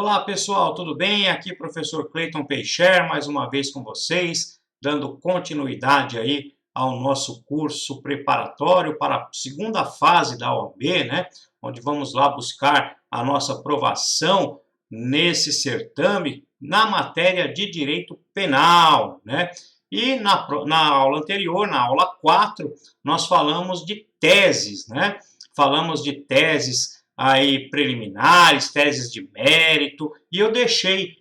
Olá pessoal, tudo bem? Aqui é o professor Cleiton Peixer, mais uma vez com vocês, dando continuidade aí ao nosso curso preparatório para a segunda fase da OAB, né? Onde vamos lá buscar a nossa aprovação nesse certame na matéria de direito penal, né? E na aula anterior, na aula 4, nós falamos de teses, né? Falamos de teses aí preliminares, teses de mérito, e eu deixei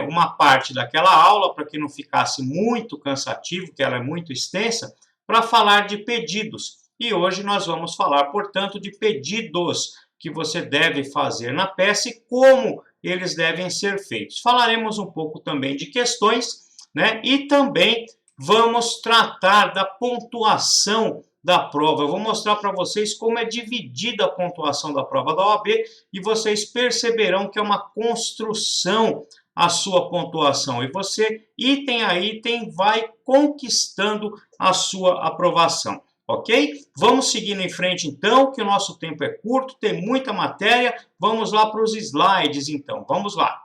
uma parte daquela aula, para que não ficasse muito cansativo, que ela é muito extensa, para falar de pedidos. E hoje nós vamos falar, portanto, de pedidos que você deve fazer na peça e como eles devem ser feitos. Falaremos um pouco também de questões, né? E também vamos tratar da pontuação da prova. Eu vou mostrar para vocês como é dividida a pontuação da prova da OAB e vocês perceberão que é uma construção a sua pontuação. E você, item a item, vai conquistando a sua aprovação. Ok? Vamos seguindo em frente então, que o nosso tempo é curto, tem muita matéria. Vamos lá para os slides então. Vamos lá.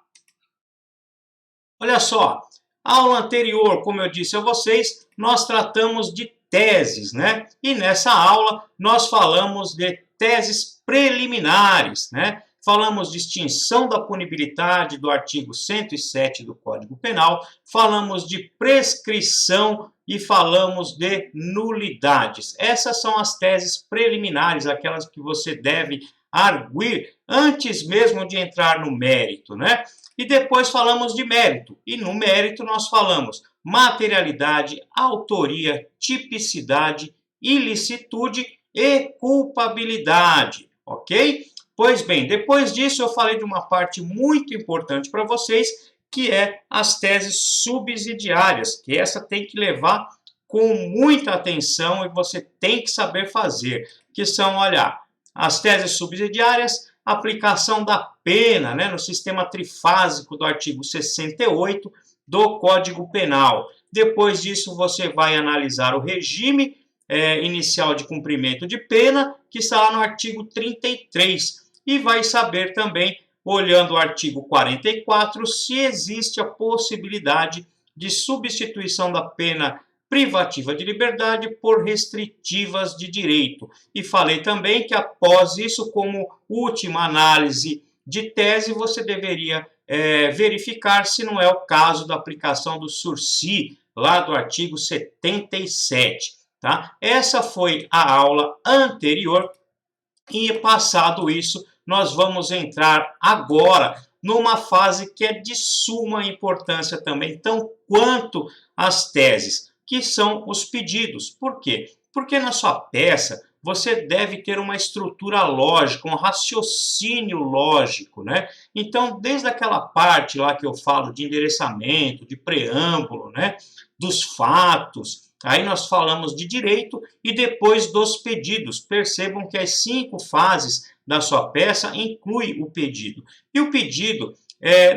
Olha só, aula anterior, como eu disse a vocês, nós tratamos de teses, né? E nessa aula nós falamos de teses preliminares, né? Falamos de extinção da punibilidade do artigo 107 do Código Penal, falamos de prescrição e falamos de nulidades. Essas são as teses preliminares, aquelas que você deve arguir antes mesmo de entrar no mérito, né? E depois falamos de mérito. E no mérito nós falamos materialidade, autoria, tipicidade, ilicitude e culpabilidade, ok? Pois bem, depois disso eu falei de uma parte muito importante para vocês, que é as teses subsidiárias, que essa tem que levar com muita atenção e você tem que saber fazer, que são, olha, as teses subsidiárias, aplicação da pena, né, no sistema trifásico do artigo 68 do Código Penal. Depois disso, você vai analisar o regime inicial de cumprimento de pena, que está lá no artigo 33, e vai saber também, olhando o artigo 44, se existe a possibilidade de substituição da pena privativa de liberdade por restritivas de direito. E falei também que após isso, como última análise de tese, você deveria verificar se não é o caso da aplicação do sursi, lá do artigo 77. Tá? Essa foi a aula anterior e, passado isso, nós vamos entrar agora numa fase que é de suma importância também, tão quanto as teses, que são os pedidos. Por quê? Porque na sua peça você deve ter uma estrutura lógica, um raciocínio lógico, né? Então, desde aquela parte lá que eu falo de endereçamento, de preâmbulo, né? Dos fatos, aí nós falamos de direito e depois dos pedidos. Percebam que as 5 fases da sua peça incluem o pedido. E o pedido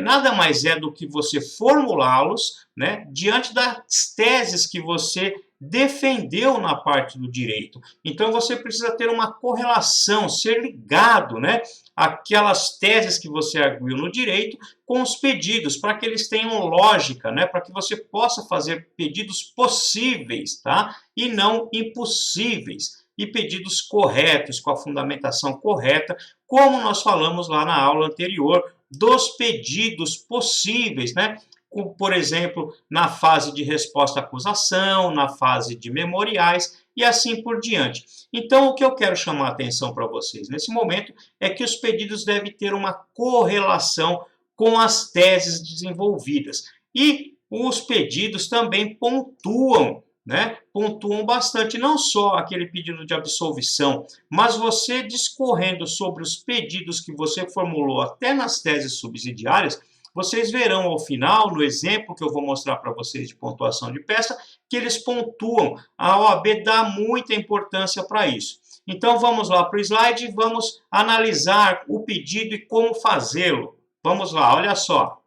nada mais é do que você formulá-los, né, diante das teses que você defendeu na parte do direito. Então você precisa ter uma correlação, ser ligado, né, aquelas teses que você arguiu no direito com os pedidos, para que eles tenham lógica, né, para que você possa fazer pedidos possíveis, tá, e não impossíveis, e pedidos corretos, com a fundamentação correta, como nós falamos lá na aula anterior, dos pedidos possíveis, né? Como, por exemplo, na fase de resposta à acusação, na fase de memoriais e assim por diante. Então, o que eu quero chamar a atenção para vocês nesse momento é que os pedidos devem ter uma correlação com as teses desenvolvidas. E os pedidos também pontuam, né? Pontuam bastante, não só aquele pedido de absolvição, mas você discorrendo sobre os pedidos que você formulou até nas teses subsidiárias, vocês verão ao final, no exemplo que eu vou mostrar para vocês de pontuação de peça, que eles pontuam. A OAB dá muita importância para isso. Então vamos lá para o slide e vamos analisar o pedido e como fazê-lo. Vamos lá, olha só.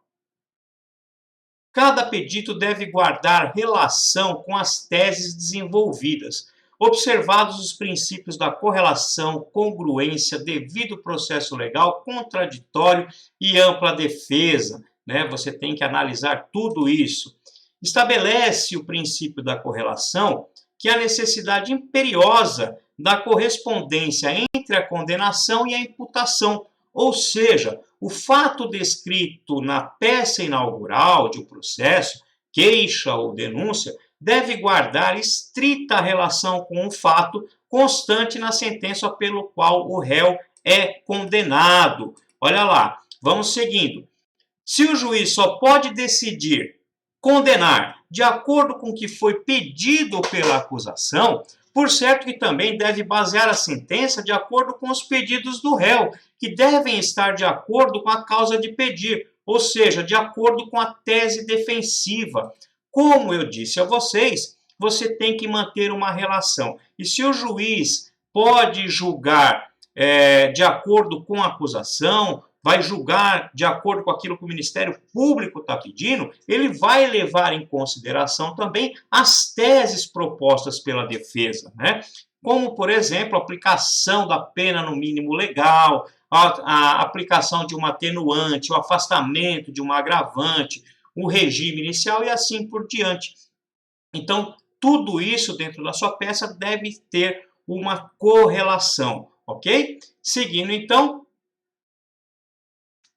Cada pedido deve guardar relação com as teses desenvolvidas. observados os princípios da correlação, congruência, devido processo legal, contraditório e ampla defesa, né? Você tem que analisar tudo isso. Estabelece o princípio da correlação, que é a necessidade imperiosa da correspondência entre a condenação e a imputação, ou seja, o fato descrito na peça inaugural de um processo, queixa ou denúncia, deve guardar estrita relação com o fato constante na sentença pelo qual o réu é condenado. Olha lá, vamos seguindo. Se o juiz só pode decidir condenar de acordo com o que foi pedido pela acusação, por certo que também deve basear a sentença de acordo com os pedidos do réu, que devem estar de acordo com a causa de pedir, ou seja, de acordo com a tese defensiva. Como eu disse a vocês, você tem que manter uma relação. E se o juiz pode julgar de acordo com a acusação, vai julgar de acordo com aquilo que o Ministério Público está pedindo, ele vai levar em consideração também as teses propostas pela defesa, né? Como, por exemplo, a aplicação da pena no mínimo legal, a aplicação de uma atenuante, o afastamento de uma agravante, o regime inicial e assim por diante. Então, tudo isso dentro da sua peça deve ter uma correlação, ok? Seguindo, então,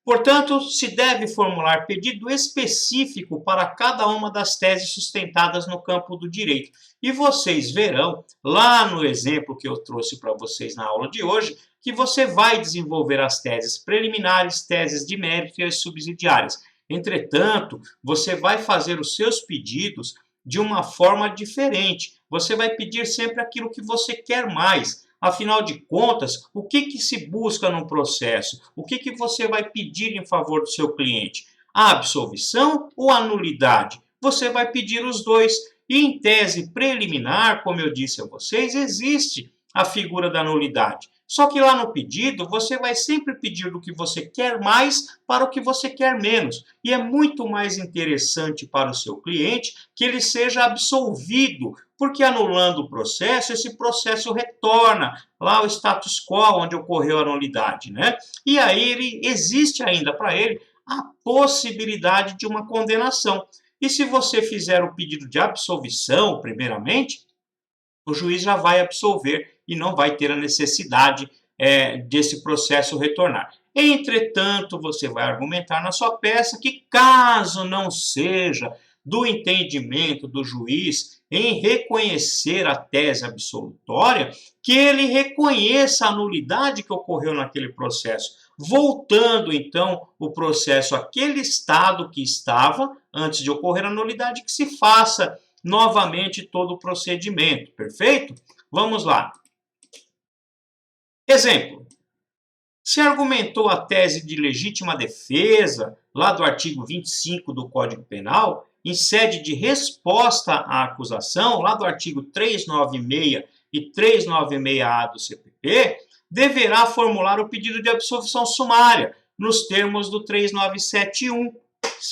portanto, se deve formular pedido específico para cada uma das teses sustentadas no campo do direito. E vocês verão, lá no exemplo que eu trouxe para vocês na aula de hoje, que você vai desenvolver as teses preliminares, teses de mérito e as subsidiárias. Entretanto, você vai fazer os seus pedidos de uma forma diferente. Você vai pedir sempre aquilo que você quer mais. Afinal de contas, o que se busca no processo? O que você vai pedir em favor do seu cliente? A absolvição ou a nulidade? Você vai pedir os dois. E em tese preliminar, como eu disse a vocês, existe a figura da nulidade. Só que lá no pedido, você vai sempre pedir do que você quer mais para o que você quer menos. E é muito mais interessante para o seu cliente que ele seja absolvido, porque anulando o processo, esse processo retorna lá ao status quo onde ocorreu a nulidade, né? E aí existe ainda para ele a possibilidade de uma condenação. E se você fizer o pedido de absolvição, primeiramente, o juiz já vai absolver e não vai ter a necessidade desse processo retornar. Entretanto, você vai argumentar na sua peça que, caso não seja do entendimento do juiz em reconhecer a tese absolutória, que ele reconheça a nulidade que ocorreu naquele processo, voltando então o processo àquele estado que estava antes de ocorrer a nulidade, que se faça novamente todo o procedimento, perfeito? Vamos lá. Exemplo. Se argumentou a tese de legítima defesa, lá do artigo 25 do Código Penal, em sede de resposta à acusação, lá do artigo 396 e 396-A do CPP, deverá formular o pedido de absolvição sumária, nos termos do 3971.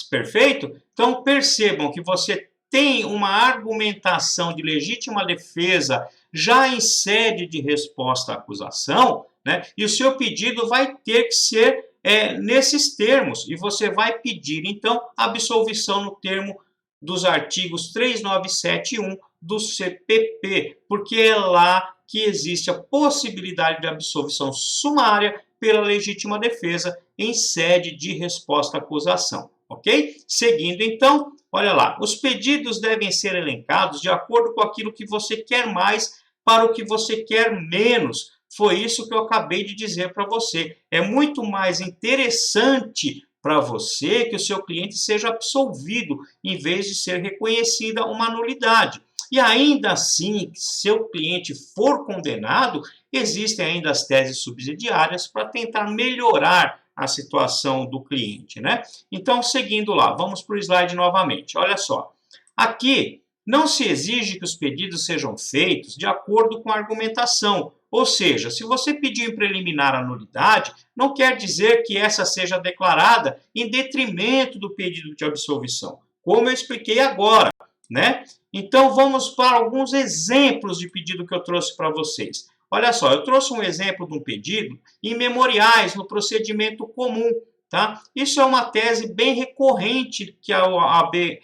Perfeito? Então, percebam que você tem uma argumentação de legítima defesa já em sede de resposta à acusação, né? E o seu pedido vai ter que ser nesses termos, e você vai pedir, então, absolvição no termo dos artigos 397 e 1 do CPP, porque é lá que existe a possibilidade de absolvição sumária pela legítima defesa em sede de resposta à acusação, ok? Seguindo, então, olha lá, os pedidos devem ser elencados de acordo com aquilo que você quer mais para o que você quer menos. Foi isso que eu acabei de dizer para você. É muito mais interessante para você que o seu cliente seja absolvido, em vez de ser reconhecida uma nulidade. E ainda assim, se seu cliente for condenado, existem ainda as teses subsidiárias para tentar melhorar a situação do cliente, né? Então, seguindo lá, vamos para o slide novamente. Olha só, aqui não se exige que os pedidos sejam feitos de acordo com a argumentação, ou seja, se você pediu em preliminar a nulidade, não quer dizer que essa seja declarada em detrimento do pedido de absolvição, como eu expliquei agora. né? Então, vamos para alguns exemplos de pedido que eu trouxe para vocês. Olha só, eu trouxe um exemplo de um pedido em memoriais no procedimento comum, tá? Isso é uma tese bem recorrente que a OAB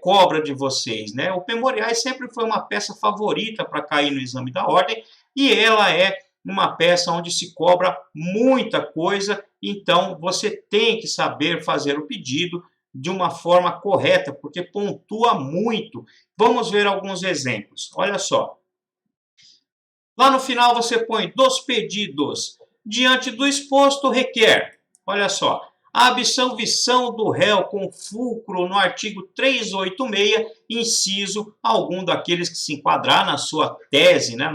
cobra de vocês, né? O memoriais sempre foi uma peça favorita para cair no exame da ordem e ela é uma peça onde se cobra muita coisa, então você tem que saber fazer o pedido de uma forma correta, porque pontua muito. Vamos ver alguns exemplos. Olha só. Lá no final você põe dos pedidos. Diante do exposto, requer. Olha só. A absolvição do réu com fulcro no artigo 386, inciso algum daqueles que se enquadrar na sua tese, né,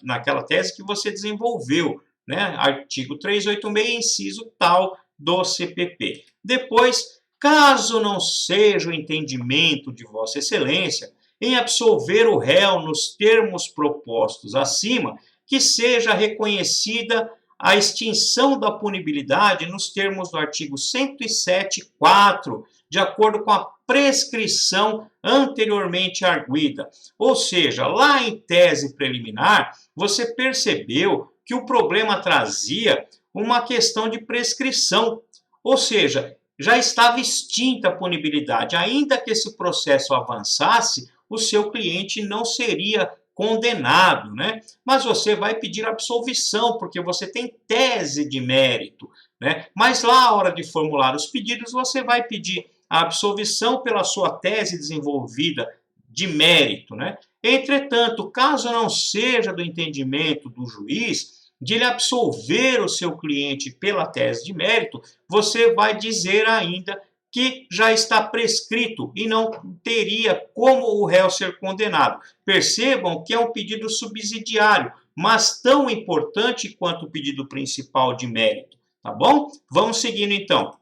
naquela tese que você desenvolveu, né, artigo 386, inciso tal do CPP. Depois, caso não seja o entendimento de Vossa Excelência em absolver o réu nos termos propostos acima, que seja reconhecida a extinção da punibilidade nos termos do artigo 107.4, de acordo com a prescrição anteriormente arguida. Ou seja, lá em tese preliminar, você percebeu que o problema trazia uma questão de prescrição. Ou seja, já estava extinta a punibilidade. Ainda que esse processo avançasse, o seu cliente não seria condenado, né? Mas você vai pedir absolvição, porque você tem tese de mérito, né? Mas lá, à hora de formular os pedidos, você vai pedir a absolvição pela sua tese desenvolvida de mérito, né? Entretanto, caso não seja do entendimento do juiz de lhe absolver o seu cliente pela tese de mérito, você vai dizer ainda que já está prescrito e não teria como o réu ser condenado. Percebam que é um pedido subsidiário, mas tão importante quanto o pedido principal de mérito, tá bom? Vamos seguindo então.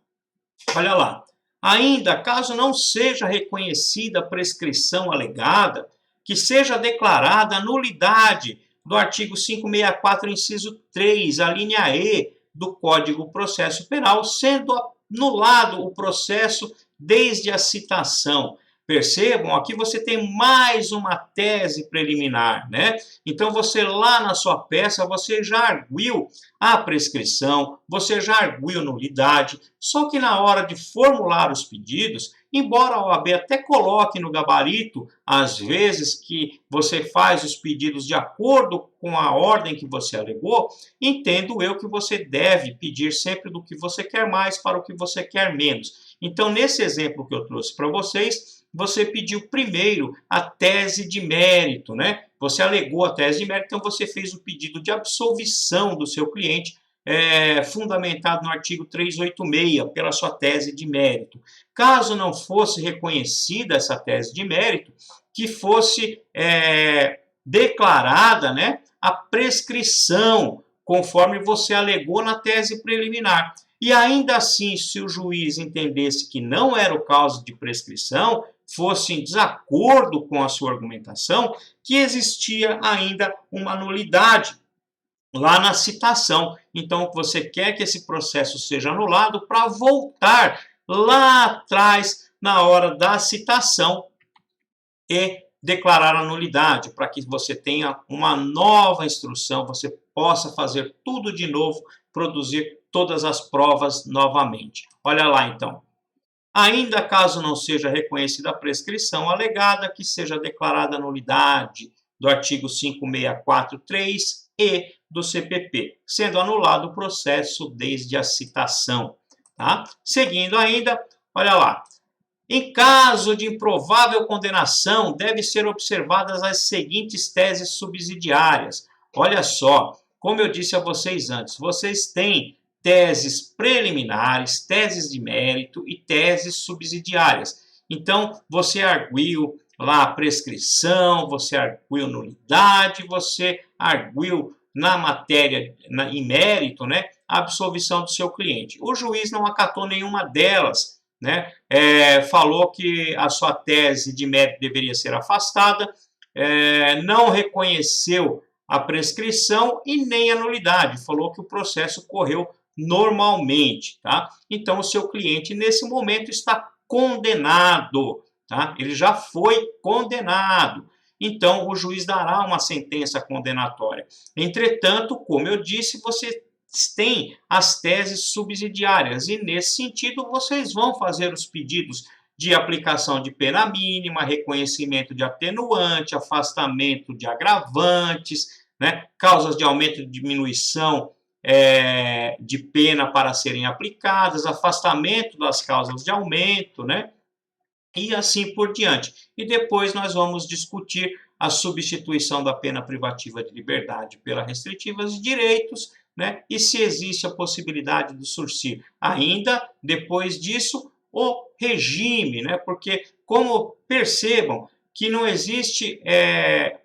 Olha lá. Ainda, caso não seja reconhecida a prescrição alegada, que seja declarada a nulidade do artigo 564, inciso 3, a linha E do Código Processo Penal, sendo anulado o processo desde a citação. Percebam, aqui você tem mais uma tese preliminar, né? Então, você lá na sua peça, você já arguiu a prescrição, você já arguiu nulidade, só que na hora de formular os pedidos, embora a OAB até coloque no gabarito, às vezes, que você faz os pedidos de acordo com a ordem que você alegou, entendo eu que você deve pedir sempre do que você quer mais para o que você quer menos. Então, nesse exemplo que eu trouxe para vocês, você pediu primeiro a tese de mérito, né? Você alegou a tese de mérito, então você fez o pedido de absolvição do seu cliente, fundamentado no artigo 386, pela sua tese de mérito. Caso não fosse reconhecida essa tese de mérito, que fosse declarada, né, a prescrição, conforme você alegou na tese preliminar. E ainda assim, se o juiz entendesse que não era o caso de prescrição, fosse em desacordo com a sua argumentação, que existia ainda uma nulidade lá na citação. Então, você quer que esse processo seja anulado para voltar lá atrás, na hora da citação, e declarar a nulidade, para que você tenha uma nova instrução, você possa fazer tudo de novo, produzir todas as provas novamente. Olha lá, então. Ainda caso não seja reconhecida a prescrição alegada, que seja declarada a nulidade do artigo 564.3e do CPP, sendo anulado o processo desde a citação. Tá? Seguindo ainda, olha lá. Em caso de improvável condenação, devem ser observadas as seguintes teses subsidiárias. Olha só, como eu disse a vocês antes, vocês têm teses preliminares, teses de mérito e teses subsidiárias. Então, você arguiu lá a prescrição, você arguiu nulidade, você arguiu na matéria, em mérito, né, a absolvição do seu cliente. O juiz não acatou nenhuma delas, né, falou que a sua tese de mérito deveria ser afastada, não reconheceu a prescrição e nem a nulidade, falou que o processo correu normalmente, tá? Então, o seu cliente, nesse momento, está condenado, tá? Ele já foi condenado. Então, o juiz dará uma sentença condenatória. Entretanto, como eu disse, você tem as teses subsidiárias e, nesse sentido, vocês vão fazer os pedidos de aplicação de pena mínima, reconhecimento de atenuante, afastamento de agravantes, né, causas de aumento e diminuição de pena para serem aplicadas, afastamento das causas de aumento, né, e assim por diante. E depois nós vamos discutir a substituição da pena privativa de liberdade pela restritiva de direitos, né, e se existe a possibilidade de surgir ainda, depois disso, o regime, né, porque, como percebam, que não existe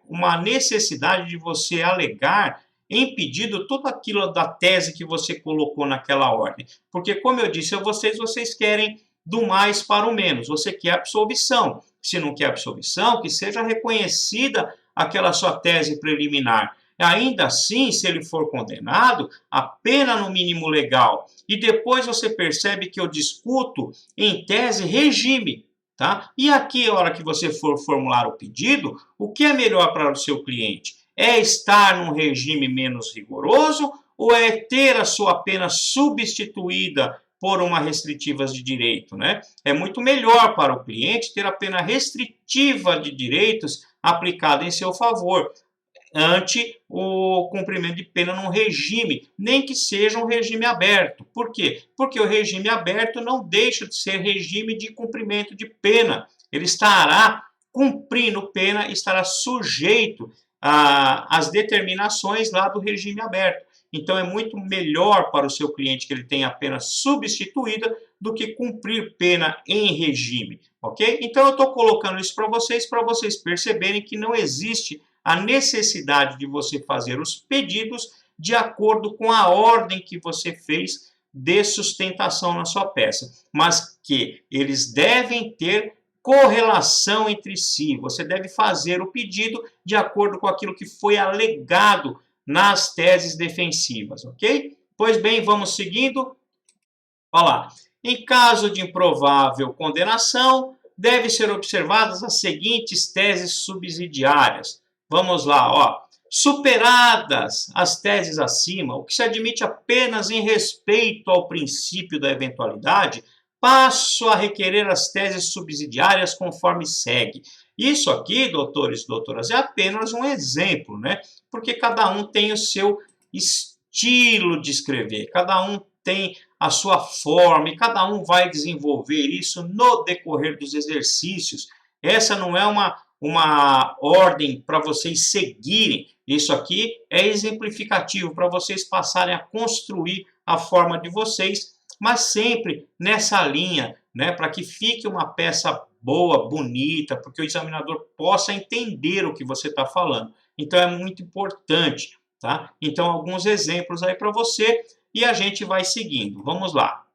uma necessidade de você alegar em pedido tudo aquilo da tese que você colocou naquela ordem. Porque, como eu disse a vocês, vocês querem do mais para o menos. Você quer absolvição. Se não quer absolvição, que seja reconhecida aquela sua tese preliminar. Ainda assim, se ele for condenado, a pena no mínimo legal. E depois você percebe que eu discuto, em tese, regime. Tá? E aqui, a hora que você for formular o pedido, o que é melhor para o seu cliente? É estar num regime menos rigoroso ou é ter a sua pena substituída por uma restritiva de direito, né? É muito melhor para o cliente ter a pena restritiva de direitos aplicada em seu favor, ante o cumprimento de pena num regime, nem que seja um regime aberto. Por quê? Porque o regime aberto não deixa de ser regime de cumprimento de pena. Ele estará cumprindo pena, estará sujeito às determinações lá do regime aberto. Então, é muito melhor para o seu cliente que ele tenha a pena substituída do que cumprir pena em regime, ok? Então, eu estou colocando isso para vocês perceberem que não existe a necessidade de você fazer os pedidos de acordo com a ordem que você fez de sustentação na sua peça, mas que eles devem ter correlação entre si. Você deve fazer o pedido de acordo com aquilo que foi alegado nas teses defensivas, ok? Pois bem, vamos seguindo. Olha lá. Em caso de improvável condenação, devem ser observadas as seguintes teses subsidiárias. Vamos lá, ó. Superadas as teses acima, o que se admite apenas em respeito ao princípio da eventualidade, passo a requerer as teses subsidiárias conforme segue. Isso aqui, doutores e doutoras, é apenas um exemplo, né? Porque cada um tem o seu estilo de escrever, cada um tem a sua forma e cada um vai desenvolver isso no decorrer dos exercícios. Essa não é uma ordem para vocês seguirem. Isso aqui é exemplificativo para vocês passarem a construir a forma de vocês, mas sempre nessa linha, né, para que fique uma peça boa, bonita, porque o examinador possa entender o que você está falando. Então, é muito importante, tá? Então, alguns exemplos aí para você e a gente vai seguindo. Vamos lá.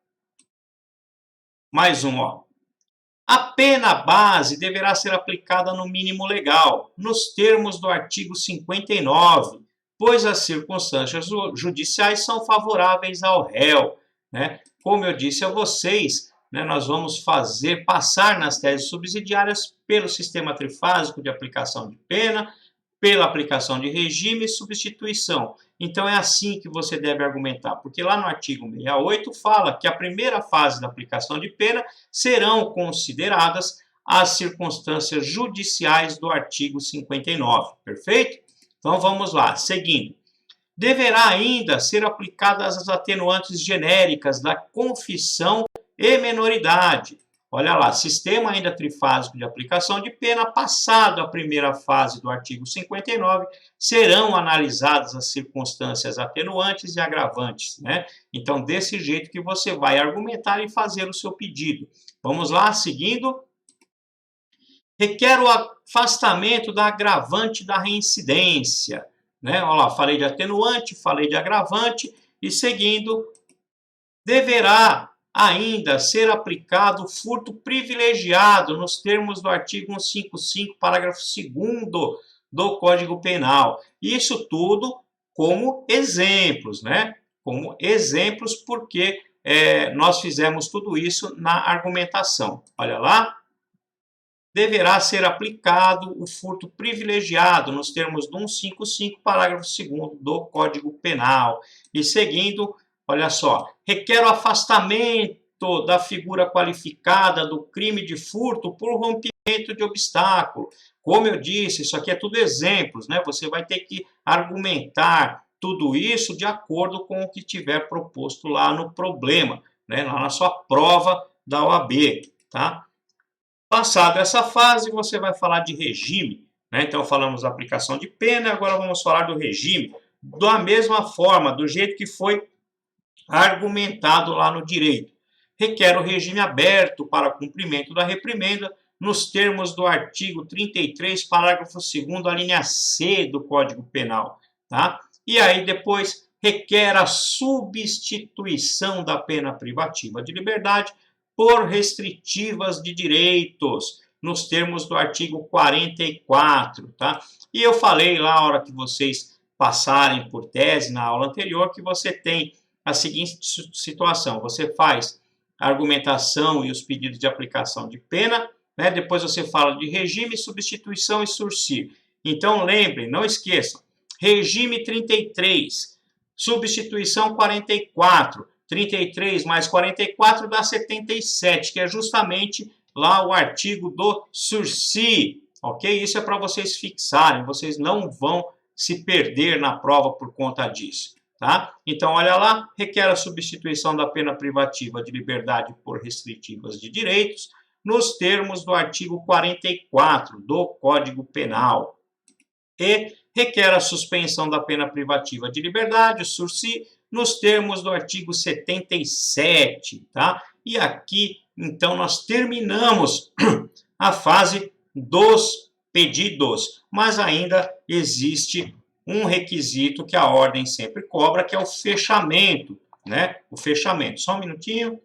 Mais um, ó. A pena base deverá ser aplicada no mínimo legal, nos termos do artigo 59, pois as circunstâncias judiciais são favoráveis ao réu, né? Como eu disse a vocês, né, nós vamos passar nas teses subsidiárias pelo sistema trifásico de aplicação de pena, pela aplicação de regime e substituição. Então, é assim que você deve argumentar, porque lá no artigo 68 fala que a primeira fase da aplicação de pena serão consideradas as circunstâncias judiciais do artigo 59, perfeito? Então, vamos lá, seguindo. Deverá ainda ser aplicadas as atenuantes genéricas da confissão e menoridade. Olha lá, sistema ainda trifásico de aplicação de pena, passado a primeira fase do artigo 59, serão analisadas as circunstâncias atenuantes e agravantes, né? Então, desse jeito que você vai argumentar e fazer o seu pedido. Vamos lá, seguindo. Requer o afastamento da agravante da reincidência, né? Olha lá, falei de atenuante, falei de agravante, e seguindo, deverá ainda ser aplicado furto privilegiado nos termos do artigo 155, parágrafo 2º do Código Penal. Isso tudo como exemplos, né? Como exemplos, porque nós fizemos tudo isso na argumentação. Olha lá. deverá ser aplicado o furto privilegiado nos termos do 155, parágrafo 2º do Código Penal. E seguindo, olha só, requer o afastamento da figura qualificada do crime de furto por rompimento de obstáculo. Como eu disse, isso aqui é tudo exemplos, né? Você vai ter que argumentar tudo isso de acordo com o que tiver proposto lá no problema, né? Lá na sua prova da OAB, tá? Passado essa fase, você vai falar de regime, né? Então falamos da aplicação de pena, agora vamos falar do regime. Da mesma forma, do jeito que foi argumentado lá no direito. Requer o regime aberto para cumprimento da reprimenda nos termos do artigo 33, parágrafo 2º, a linha C do Código Penal, tá? E aí depois requer a substituição da pena privativa de liberdade por restritivas de direitos, nos termos do artigo 44, tá? E eu falei lá, a hora que vocês passarem por tese na aula anterior, que você tem a seguinte situação: você faz a argumentação e os pedidos de aplicação de pena, né? Depois você fala de regime, substituição e sursi. Então lembrem, não esqueçam, regime 33, substituição 44, 33 mais 44 dá 77, que é justamente lá o artigo do sursi, ok? Isso é para vocês fixarem, vocês não vão se perder na prova por conta disso. Tá? Então, olha lá, requer a substituição da pena privativa de liberdade por restritivas de direitos, nos termos do artigo 44 do Código Penal. E requer a suspensão da pena privativa de liberdade, o sursi, nos termos do artigo 77. Tá? E aqui, então, nós terminamos a fase dos pedidos, mas ainda existe um requisito que a ordem sempre cobra, que é o fechamento, né? O fechamento. Só um minutinho.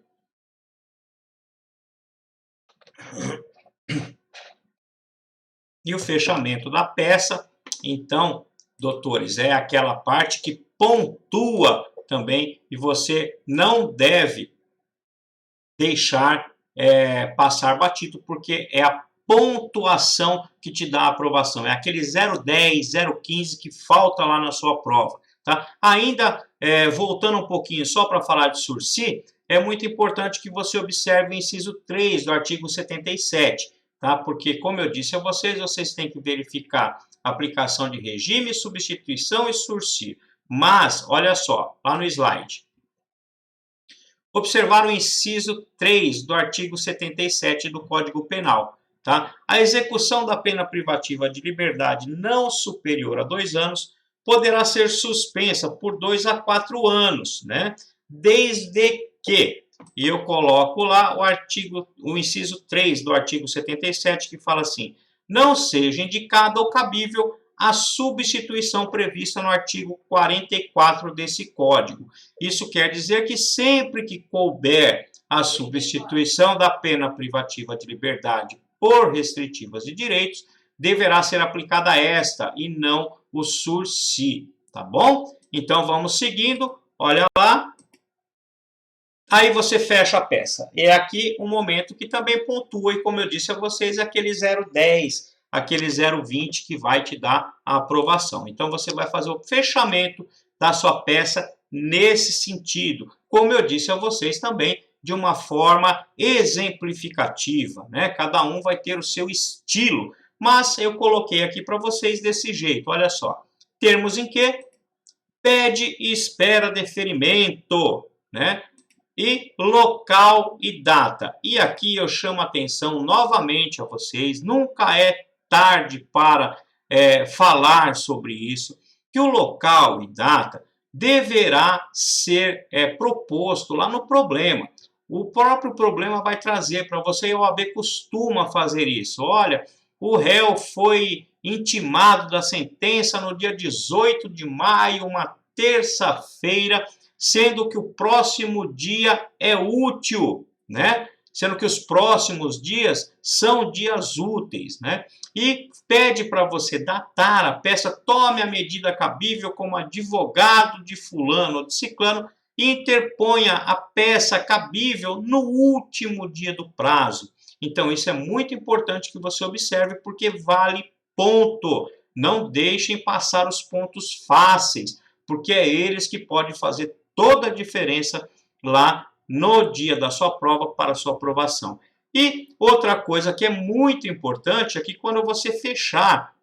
E o fechamento da peça, então, doutores, é aquela parte que pontua também e você não deve deixar passar batido, porque é a pontuação que te dá a aprovação. É aquele 0,10, 0,15 que falta lá na sua prova. Tá? Ainda, voltando um pouquinho só para falar de sursi, é muito importante que você observe o inciso 3 do artigo 77. Tá? Porque, como eu disse a vocês, vocês têm que verificar a aplicação de regime, substituição e sursi. Mas, olha só, lá no slide. Observar o inciso 3 do artigo 77 do Código Penal. Tá? A execução da pena privativa de liberdade não superior a 2 anos poderá ser suspensa por 2 a 4 anos, né? Desde que, e eu coloco lá o inciso 3 do artigo 77, que fala assim: não seja indicada ou cabível a substituição prevista no artigo 44 desse Código. Isso quer dizer que sempre que couber a substituição da pena privativa de liberdade por restritivas de direitos, deverá ser aplicada esta e não o sursi, tá bom? Então vamos seguindo, olha lá. Aí você fecha a peça. É aqui um momento que também pontua, e como eu disse a vocês, aquele 0,10, aquele 0,20 que vai te dar a aprovação. Então você vai fazer o fechamento da sua peça nesse sentido. Como eu disse a vocês também, de uma forma exemplificativa, né? Cada um vai ter o seu estilo, mas eu coloquei aqui para vocês desse jeito, olha só. Termos em que pede e espera deferimento, né? E local e data. E aqui eu chamo a atenção novamente a vocês, nunca é tarde para falar sobre isso, que o local e data deverá ser proposto lá no problema. O próprio problema vai trazer para você, e a OAB costuma fazer isso. Olha, o réu foi intimado da sentença no dia 18 de maio, uma terça-feira, sendo que o próximo dia é útil, né? Sendo que os próximos dias são dias úteis, né? E pede para você datar a peça, tome a medida cabível como advogado de fulano ou de ciclano e interponha a peça cabível no último dia do prazo. Então, isso é muito importante que você observe, porque vale ponto. Não deixem passar os pontos fáceis, porque é eles que podem fazer toda a diferença lá no dia da sua prova para a sua aprovação. E outra coisa que é muito importante é que quando você fechar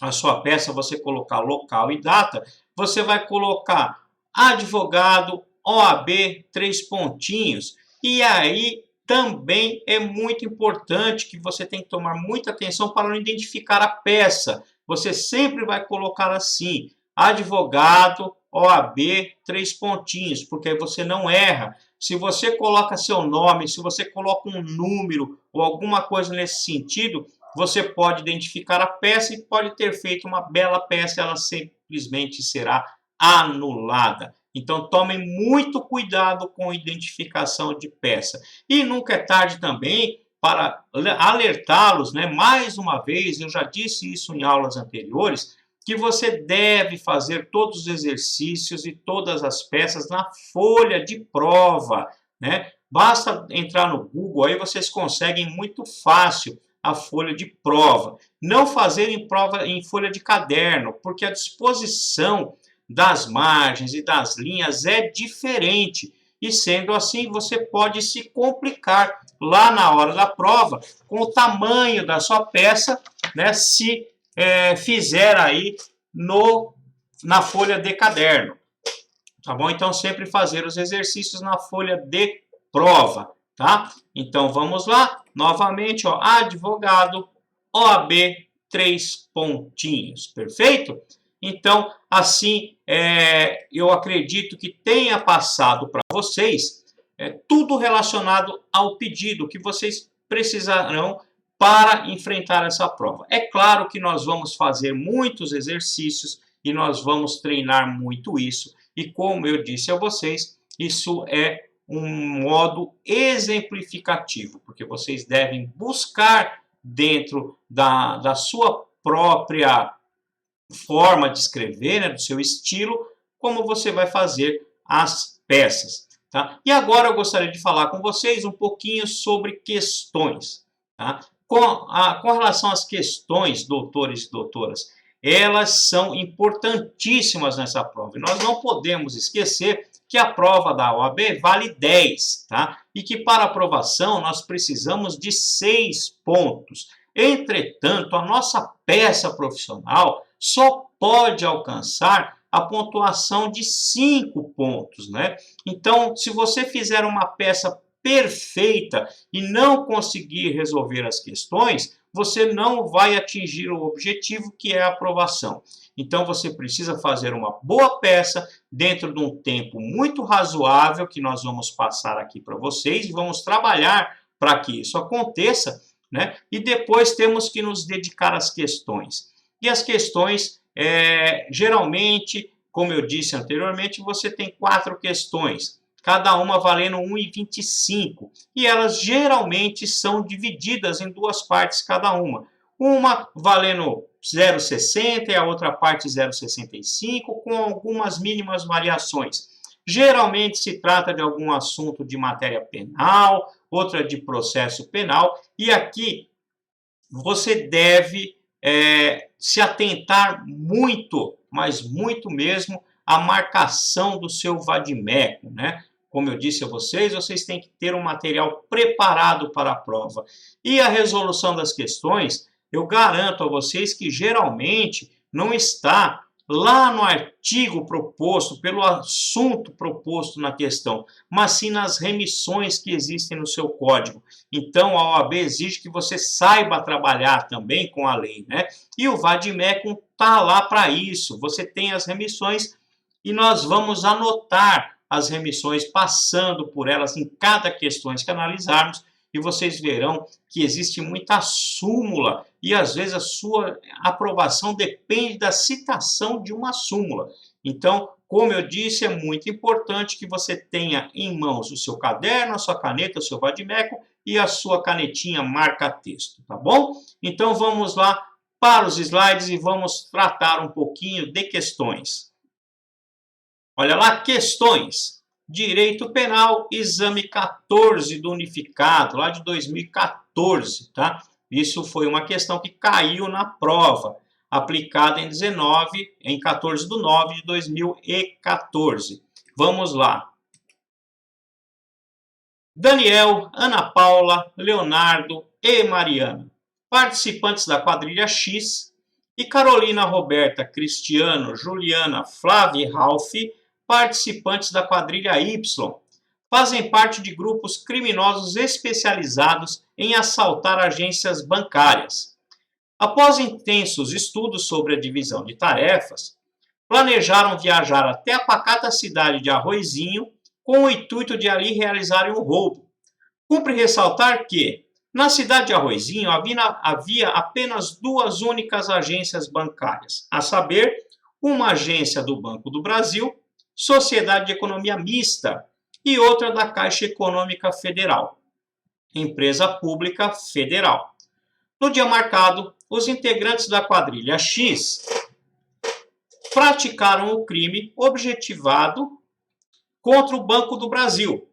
a sua peça, você colocar local e data, você vai colocar advogado, OAB, 3 pontinhos. E aí também é muito importante que você tem que tomar muita atenção para não identificar a peça. Você sempre vai colocar assim, advogado, OAB, 3 pontinhos, porque aí você não erra. Se você coloca seu nome, se você coloca um número ou alguma coisa nesse sentido, você pode identificar a peça e pode ter feito uma bela peça, ela simplesmente será anulada. Então, tomem muito cuidado com a identificação de peça. E nunca é tarde também para alertá-los, né? Mais uma vez, eu já disse isso em aulas anteriores, que você deve fazer todos os exercícios e todas as peças na folha de prova, né? Basta entrar no Google, aí vocês conseguem muito fácil a folha de prova. Não fazer em prova em folha de caderno, porque a disposição das margens e das linhas é diferente. E sendo assim, você pode se complicar lá na hora da prova com o tamanho da sua peça, né, se fizer aí na folha de caderno. Tá bom? Então, sempre fazer os exercícios na folha de prova, tá? Então, vamos lá. Novamente, ó, advogado, OAB, 3 pontinhos. Perfeito? Então, assim, eu acredito que tenha passado para vocês tudo relacionado ao pedido que vocês precisarão para enfrentar essa prova. É claro que nós vamos fazer muitos exercícios e nós vamos treinar muito isso. E como eu disse a vocês, isso é um modo exemplificativo, porque vocês devem buscar dentro da sua própria forma de escrever, né, do seu estilo, como você vai fazer as peças. Tá? E agora eu gostaria de falar com vocês um pouquinho sobre questões. Tá? Com relação às questões, doutores e doutoras, elas são importantíssimas nessa prova. E nós não podemos esquecer que a prova da OAB vale 10, tá? E que para aprovação nós precisamos de 6 pontos. Entretanto, a nossa peça profissional só pode alcançar a pontuação de 5 pontos, né? Então, se você fizer uma peça perfeita e não conseguir resolver as questões, você não vai atingir o objetivo, que é a aprovação. Então, você precisa fazer uma boa peça dentro de um tempo muito razoável, que nós vamos passar aqui para vocês, e vamos trabalhar para que isso aconteça, né? E depois temos que nos dedicar às questões. E as questões, geralmente, como eu disse anteriormente, você tem 4 questões, cada uma valendo 1,25. E elas geralmente são divididas em 2 partes cada uma. Uma valendo 0,60 e a outra parte 0,65, com algumas mínimas variações. Geralmente se trata de algum assunto de matéria penal, outra de processo penal, e aqui você deve se atentar muito, mas muito mesmo, à marcação do seu vadimeco, né? Como eu disse a vocês, vocês têm que ter um material preparado para a prova. E a resolução das questões, eu garanto a vocês que geralmente não está lá no artigo proposto, pelo assunto proposto na questão, mas sim nas remissões que existem no seu código. Então, a OAB exige que você saiba trabalhar também com a lei, né? E o Vademecum está lá para isso. Você tem as remissões e nós vamos anotar as remissões, passando por elas em cada questão que analisarmos, e vocês verão que existe muita súmula, e às vezes a sua aprovação depende da citação de uma súmula. Então, como eu disse, é muito importante que você tenha em mãos o seu caderno, a sua caneta, o seu vademecum e a sua canetinha marca-texto, tá bom? Então, vamos lá para os slides e vamos tratar um pouquinho de questões. Olha lá, questões. Direito Penal, exame 14 do Unificado, lá de 2014, tá? Isso foi uma questão que caiu na prova, aplicada em 14 de 9 de 2014. Vamos lá. Daniel, Ana Paula, Leonardo e Mariana, participantes da quadrilha X, e Carolina, Roberta, Cristiano, Juliana, Flávia e Ralph, participantes da quadrilha Y, fazem parte de grupos criminosos especializados em assaltar agências bancárias. Após intensos estudos sobre a divisão de tarefas, planejaram viajar até a pacata cidade de Arroizinho com o intuito de ali realizarem o roubo. Cumpre ressaltar que, na cidade de Arroizinho, havia apenas duas únicas agências bancárias, a saber, uma agência do Banco do Brasil, Sociedade de Economia Mista, e outra da Caixa Econômica Federal, empresa pública federal. No dia marcado, os integrantes da quadrilha X praticaram o crime objetivado contra o Banco do Brasil.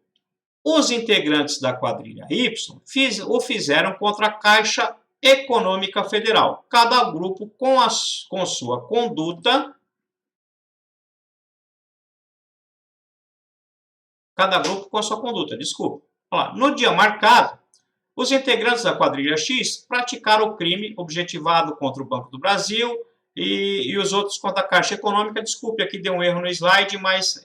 Os integrantes da quadrilha Y o fizeram contra a Caixa Econômica Federal, cada grupo com sua conduta. Desculpa. No dia marcado, os integrantes da quadrilha X praticaram o crime objetivado contra o Banco do Brasil e os outros contra a Caixa Econômica. Desculpe, aqui deu um erro no slide, mas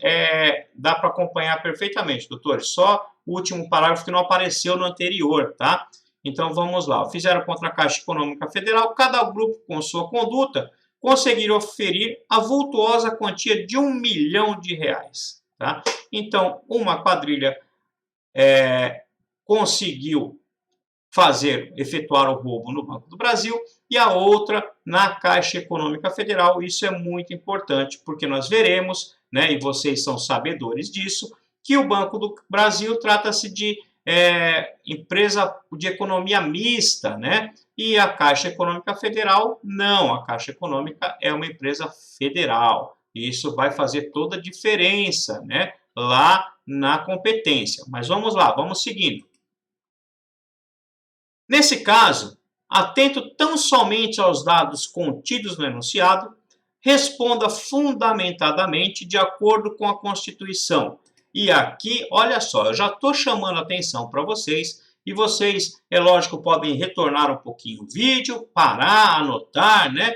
dá para acompanhar perfeitamente, doutores. Só o último parágrafo que não apareceu no anterior, tá? Então, vamos lá. Fizeram contra a Caixa Econômica Federal, cada grupo com sua conduta conseguiram oferir a vultuosa quantia de R$1 milhão. Tá? Então, uma quadrilha conseguiu efetuar o roubo no Banco do Brasil e a outra na Caixa Econômica Federal. Isso é muito importante, porque nós veremos, né, e vocês são sabedores disso, que o Banco do Brasil trata-se de empresa de economia mista, né? E a Caixa Econômica Federal, não. A Caixa Econômica é uma empresa federal. E isso vai fazer toda a diferença, né, lá na competência. Mas vamos lá, vamos seguindo. Nesse caso, atento tão somente aos dados contidos no enunciado, responda fundamentadamente de acordo com a Constituição. E aqui, olha só, eu já estou chamando a atenção para vocês, e vocês, é lógico, podem retornar um pouquinho o vídeo, parar, anotar, né?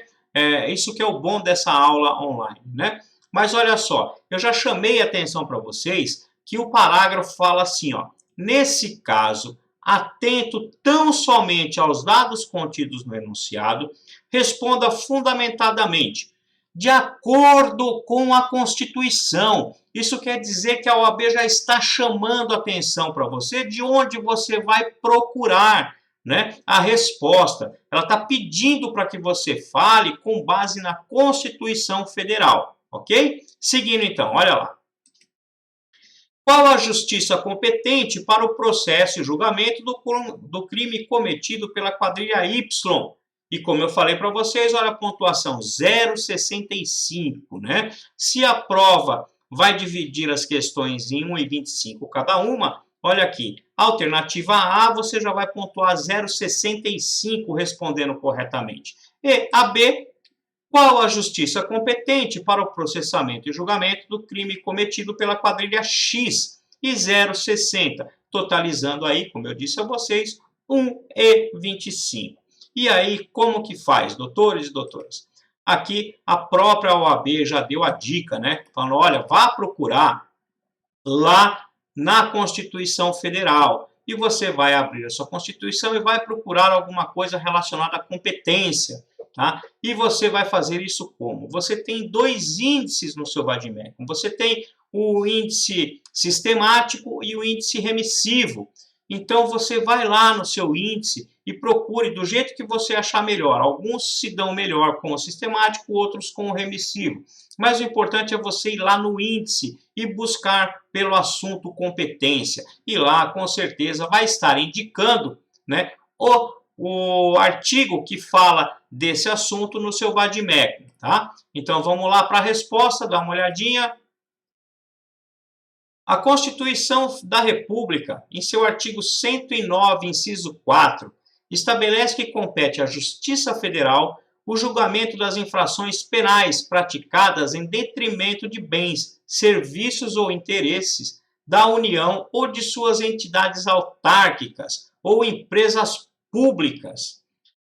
Isso que é o bom dessa aula online, né? Mas olha só, eu já chamei a atenção para vocês que o parágrafo fala assim, ó, nesse caso, atento tão somente aos dados contidos no enunciado, responda fundamentadamente, de acordo com a Constituição. Isso quer dizer que a OAB já está chamando a atenção para você de onde você vai procurar, né, a resposta. Ela está pedindo para que você fale com base na Constituição Federal, ok? Seguindo então, olha lá. Qual a justiça competente para o processo e julgamento do crime cometido pela quadrilha Y? E como eu falei para vocês, olha a pontuação 0,65, né? Se a prova vai dividir as questões em 1 e 25 cada uma, olha aqui, alternativa A, você já vai pontuar 0,65 respondendo corretamente. E a B, qual a justiça competente para o processamento e julgamento do crime cometido pela quadrilha X? E 0,60, totalizando aí, como eu disse a vocês, 1,25. E aí, como que faz, doutores e doutoras? Aqui, a própria OAB já deu a dica, né? Falando, olha, vá procurar lá na Constituição Federal. E você vai abrir a sua Constituição e vai procurar alguma coisa relacionada à competência. Tá? E você vai fazer isso como? Você tem dois índices no seu vade-mecum. Você tem o índice sistemático e o índice remissivo. Então, você vai lá no seu índice e procure do jeito que você achar melhor. Alguns se dão melhor com o sistemático, outros com o remissivo. Mas o importante é você ir lá no índice e buscar pelo assunto competência. E lá, com certeza, vai estar indicando, né, o artigo que fala desse assunto no seu vade-mecum, tá? Então, vamos lá para a resposta, dá uma olhadinha. A Constituição da República, em seu artigo 109, inciso 4, estabelece que compete à Justiça Federal o julgamento das infrações penais praticadas em detrimento de bens, serviços ou interesses da União ou de suas entidades autárquicas ou empresas públicas.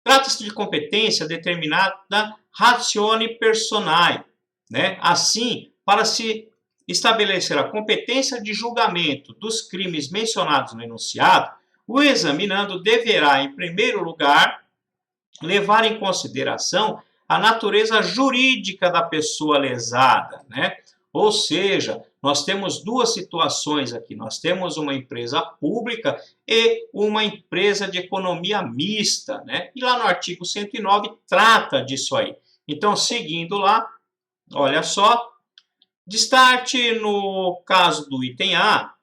Trata-se de competência determinada ratione personae, né? Assim, para se estabelecer a competência de julgamento dos crimes mencionados no enunciado, o examinando deverá, em primeiro lugar, levar em consideração a natureza jurídica da pessoa lesada, né? Ou seja, nós temos duas situações aqui. Nós temos uma empresa pública e uma empresa de economia mista, né? E lá no artigo 109 trata disso aí. Então, seguindo lá, olha só, destarte no caso do item A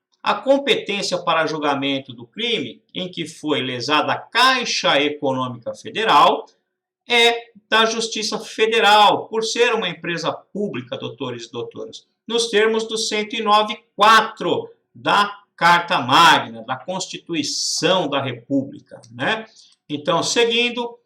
competência para julgamento do crime em que foi lesada a Caixa Econômica Federal é da Justiça Federal, por ser uma empresa pública, doutores e doutoras, nos termos do 109.4 da Carta Magna, da Constituição da República, né? Então, seguindo,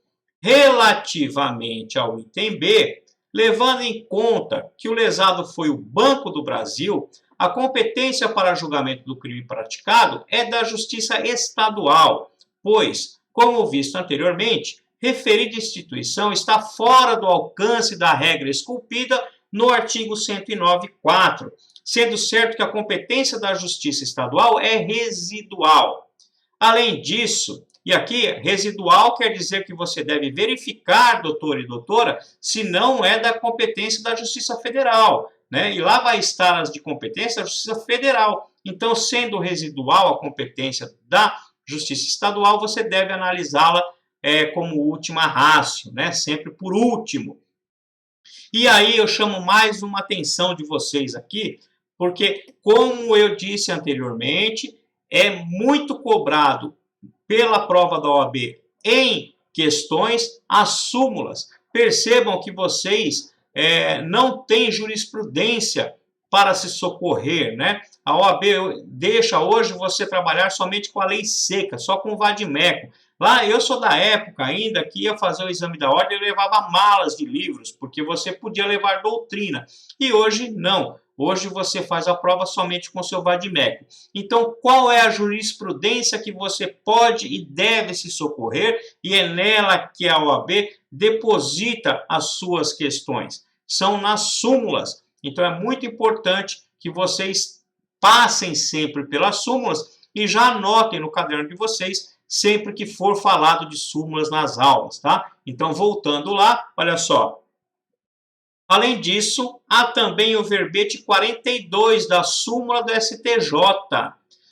relativamente ao item B, levando em conta que o lesado foi o Banco do Brasil, a competência para julgamento do crime praticado é da Justiça Estadual, pois, como visto anteriormente, referida instituição está fora do alcance da regra esculpida no artigo 109.4, sendo certo que a competência da Justiça Estadual é residual. Além disso, e aqui, residual quer dizer que você deve verificar, doutor e doutora, se não é da competência da Justiça Federal, né? E lá vai estar as de competência da Justiça Federal. Então, sendo residual a competência da Justiça Estadual, você deve analisá-la como última ratio, né? Sempre por último. E aí eu chamo mais uma atenção de vocês aqui, porque, como eu disse anteriormente, é muito cobrado pela prova da OAB em questões as súmulas. Percebam que vocês não têm jurisprudência para se socorrer, né? A OAB deixa hoje você trabalhar somente com a lei seca, só com o vade-mecum. Lá, eu sou da época ainda que ia fazer o exame da ordem e levava malas de livros, porque você podia levar doutrina. E hoje, não. Hoje você faz a prova somente com o seu vade-mecum. Então, qual é a jurisprudência que você pode e deve se socorrer? E é nela que a OAB deposita as suas questões. São nas súmulas. Então, é muito importante que vocês passem sempre pelas súmulas e já anotem no caderno de vocês sempre que for falado de súmulas nas aulas, tá? Então, voltando lá, olha só. Além disso, há também o verbete 42 da súmula do STJ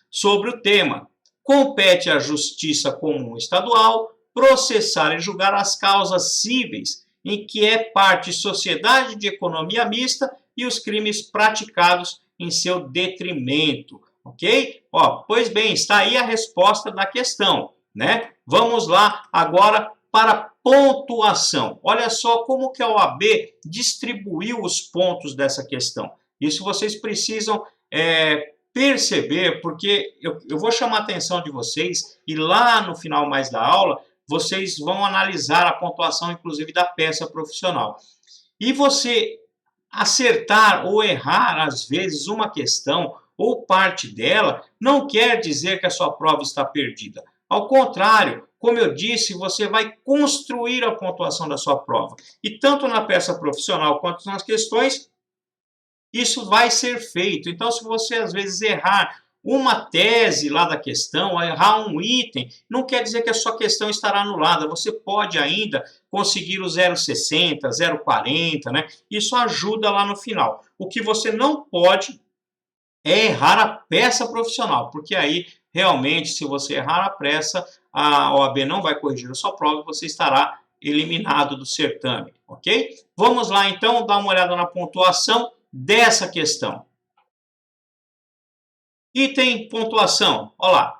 sobre o tema. Compete à Justiça Comum Estadual processar e julgar as causas cíveis em que é parte sociedade de economia mista e os crimes praticados em seu detrimento. Ok? Pois bem, está aí a resposta da questão, né? Vamos lá agora para pontuação. Olha só como que a OAB distribuiu os pontos dessa questão. Isso vocês precisam perceber, porque eu vou chamar a atenção de vocês e lá no final mais da aula, vocês vão analisar a pontuação, inclusive, da peça profissional. E você acertar ou errar, às vezes, uma questão ou parte dela, não quer dizer que a sua prova está perdida. Ao contrário, como eu disse, você vai construir a pontuação da sua prova. E tanto na peça profissional quanto nas questões, isso vai ser feito. Então, se você, às vezes, errar uma tese lá da questão, errar um item, não quer dizer que a sua questão estará anulada. Você pode ainda conseguir o 0,60, 0,40, né? Isso ajuda lá no final. O que você não pode é errar a peça profissional, porque aí, realmente, se você errar a peça, a OAB não vai corrigir a sua prova e você estará eliminado do certame, ok? Vamos lá, então, dar uma olhada na pontuação dessa questão. Item pontuação, olha lá.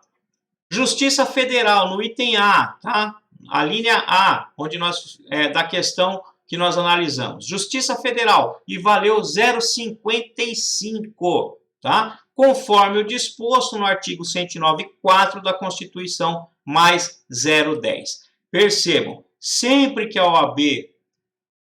Justiça Federal, no item A, tá? A linha A, onde nós, da questão que nós analisamos. Justiça Federal, e valeu 0,55, tá? conforme o disposto no artigo 109.4 da Constituição, mais 0,10. Percebam, sempre que a OAB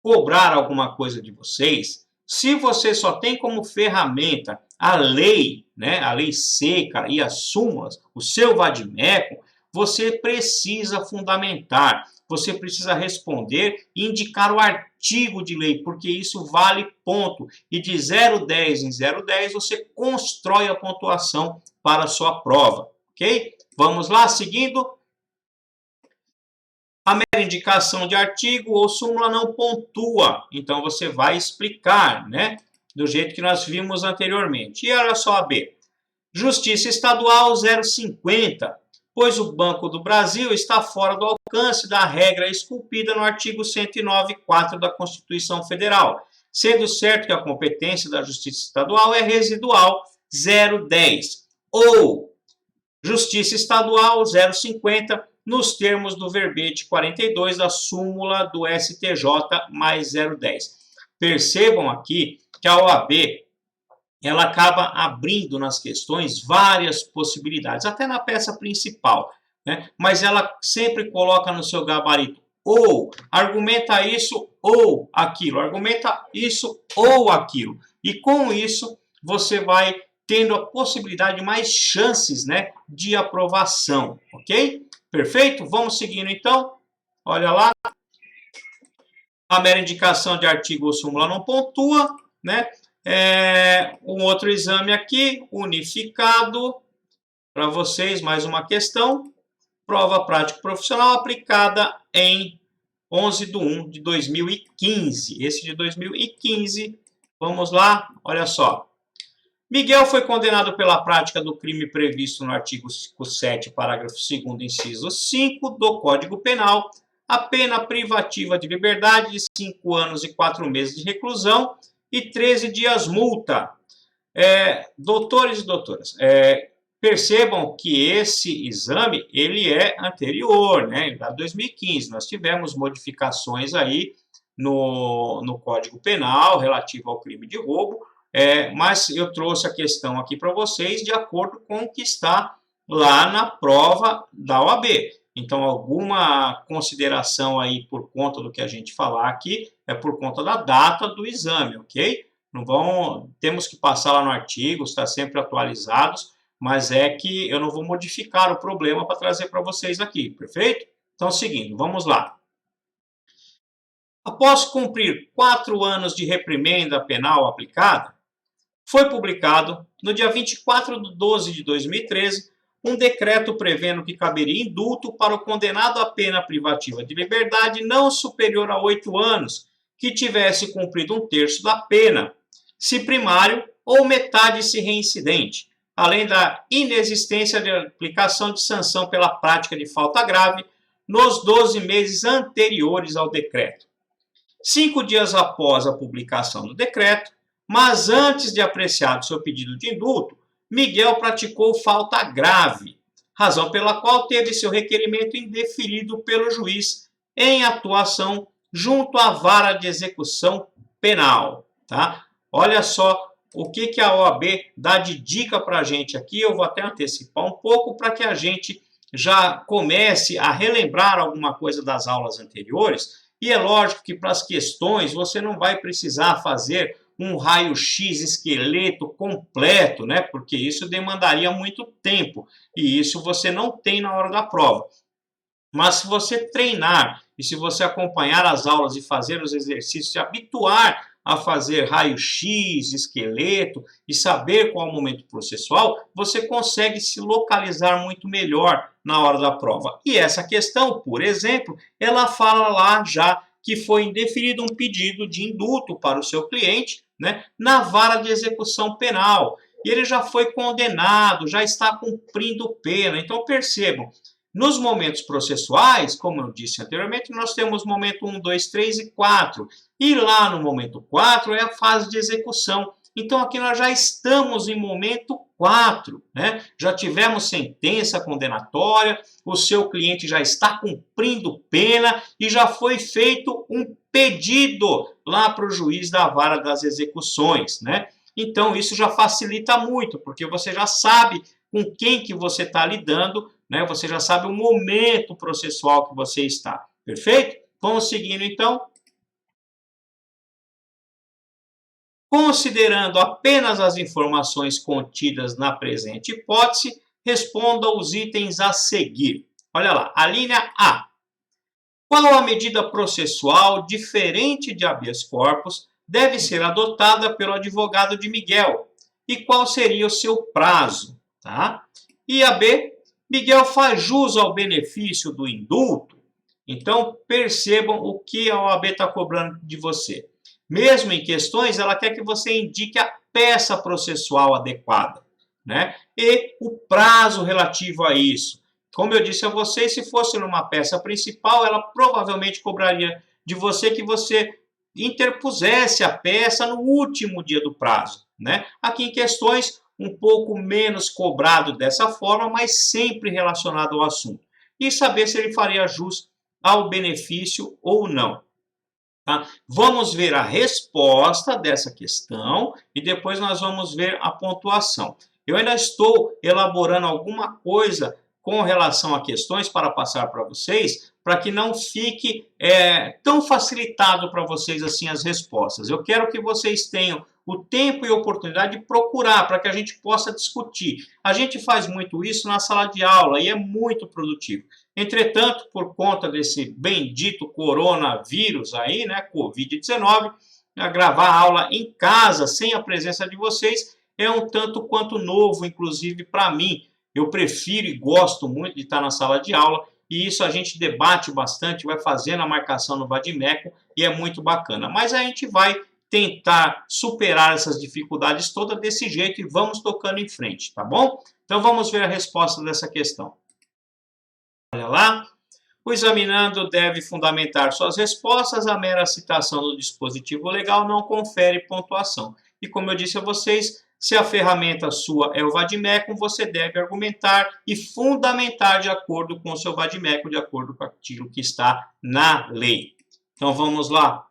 cobrar alguma coisa de vocês, se você só tem como ferramenta a lei, né, a lei seca e as súmulas, o seu vade-mecum, você precisa fundamentar, você precisa responder e indicar o artigo de lei, porque isso vale ponto. E de 0,10 em 0,10 você constrói a pontuação para a sua prova, ok? Vamos lá, seguindo. A mera indicação de artigo ou súmula não pontua, então você vai explicar, né? Do jeito que nós vimos anteriormente. E olha só a B. Justiça Estadual 0,50, pois o Banco do Brasil está fora do alcance da regra esculpida no artigo 109.4 da Constituição Federal, sendo certo que a competência da Justiça Estadual é residual 0,10. Ou Justiça Estadual 0,50, nos termos do verbete 42 da súmula do STJ mais 0,10. Percebam aqui que a OAB ela acaba abrindo nas questões várias possibilidades, até na peça principal, né? Mas ela sempre coloca no seu gabarito ou argumenta isso ou aquilo, argumenta isso ou aquilo. E com isso você vai tendo a possibilidade de mais chances, né, de aprovação, ok? Perfeito? Vamos seguindo então. Olha lá. A mera indicação de artigo ou súmula não pontua, né? Um outro exame aqui, unificado, para vocês, mais uma questão. Prova prática profissional aplicada em 11/1 de 2015. Esse de 2015, vamos lá, olha só. Miguel foi condenado pela prática do crime previsto no artigo 7, parágrafo 2º, inciso 5 do Código Penal, a pena privativa de liberdade de 5 anos e 4 meses de reclusão e 13 dias multa. Doutores e doutoras, percebam que esse exame ele é anterior, né, da 2015. Nós tivemos modificações aí no Código Penal relativo ao crime de roubo, mas eu trouxe a questão aqui para vocês de acordo com o que está lá na prova da OAB. Então, alguma consideração aí por conta do que a gente falar aqui é por conta da data do exame, ok? Temos que passar lá no artigo, estar sempre atualizados, mas é que eu não vou modificar o problema para trazer para vocês aqui, perfeito? Então, seguindo, vamos lá. Após cumprir 4 anos de reprimenda penal aplicada, foi publicado, no dia 24/12/2013, um decreto prevendo que caberia indulto para o condenado à pena privativa de liberdade não superior a 8 anos, que tivesse cumprido 1/3 da pena, se primário ou metade se reincidente, além da inexistência de aplicação de sanção pela prática de falta grave nos 12 meses anteriores ao decreto. 5 dias após a publicação do decreto, mas antes de apreciado seu pedido de indulto, Miguel praticou falta grave, razão pela qual teve seu requerimento indeferido pelo juiz em atuação junto à vara de execução penal. Tá? Olha só o que a OAB dá de dica para a gente aqui. Eu vou até antecipar um pouco para que a gente já comece a relembrar alguma coisa das aulas anteriores. E é lógico que para as questões você não vai precisar fazer um raio-x esqueleto completo, né? Porque isso demandaria muito tempo e isso você não tem na hora da prova. Mas se você treinar e se você acompanhar as aulas e fazer os exercícios, se habituar a fazer raio-x, esqueleto e saber qual é o momento processual, você consegue se localizar muito melhor na hora da prova. E essa questão, por exemplo, ela fala lá já que foi indeferido um pedido de indulto para o seu cliente, né, na vara de execução penal. E ele já foi condenado, já está cumprindo pena. Então percebam, nos momentos processuais, como eu disse anteriormente, nós temos momento 1, 2, 3 e 4. E lá no momento 4 é a fase de execução. Então aqui nós já estamos em momento 4, né? Já tivemos sentença condenatória, o seu cliente já está cumprindo pena e já foi feito um pedido lá para o juiz da vara das execuções, né? Então isso já facilita muito, porque você já sabe com quem que você está lidando, né? Você já sabe o momento processual que você está. Perfeito? Vamos seguindo então. Considerando apenas as informações contidas na presente hipótese, responda os itens a seguir. Olha lá, a linha A. Qual a medida processual diferente de habeas corpus deve ser adotada pelo advogado de Miguel? E qual seria o seu prazo? Tá? E a B. Miguel faz jus ao benefício do indulto? Então, percebam o que a OAB está cobrando de você. Mesmo em questões, ela quer que você indique a peça processual adequada, né? E o prazo relativo a isso. Como eu disse a vocês, se fosse numa peça principal, ela provavelmente cobraria de você que você interpusesse a peça no último dia do prazo, né? Aqui em questões, um pouco menos cobrado dessa forma, mas sempre relacionado ao assunto. E saber se ele faria jus ao benefício ou não. Tá? Vamos ver a resposta dessa questão e depois nós vamos ver a pontuação. Eu ainda estou elaborando alguma coisa com relação a questões para passar para vocês, para que não fique tão facilitado para vocês assim as respostas. Eu quero que vocês tenham o tempo e oportunidade de procurar para que a gente possa discutir. A gente faz muito isso na sala de aula e é muito produtivo. Entretanto, por conta desse bendito coronavírus aí, né, Covid-19, gravar a aula em casa, sem a presença de vocês, é um tanto quanto novo, inclusive para mim. Eu prefiro e gosto muito de estar na sala de aula, e isso a gente debate bastante, vai fazendo a marcação no vadimeco, e é muito bacana. Mas a gente vai tentar superar essas dificuldades todas desse jeito e vamos tocando em frente, tá bom? Então vamos ver a resposta dessa questão. Olha lá, o examinando deve fundamentar suas respostas, a mera citação do dispositivo legal não confere pontuação. E como eu disse a vocês, se a ferramenta sua é o vadimeco, você deve argumentar e fundamentar de acordo com o seu vadimeco, de acordo com aquilo que está na lei. Então vamos lá.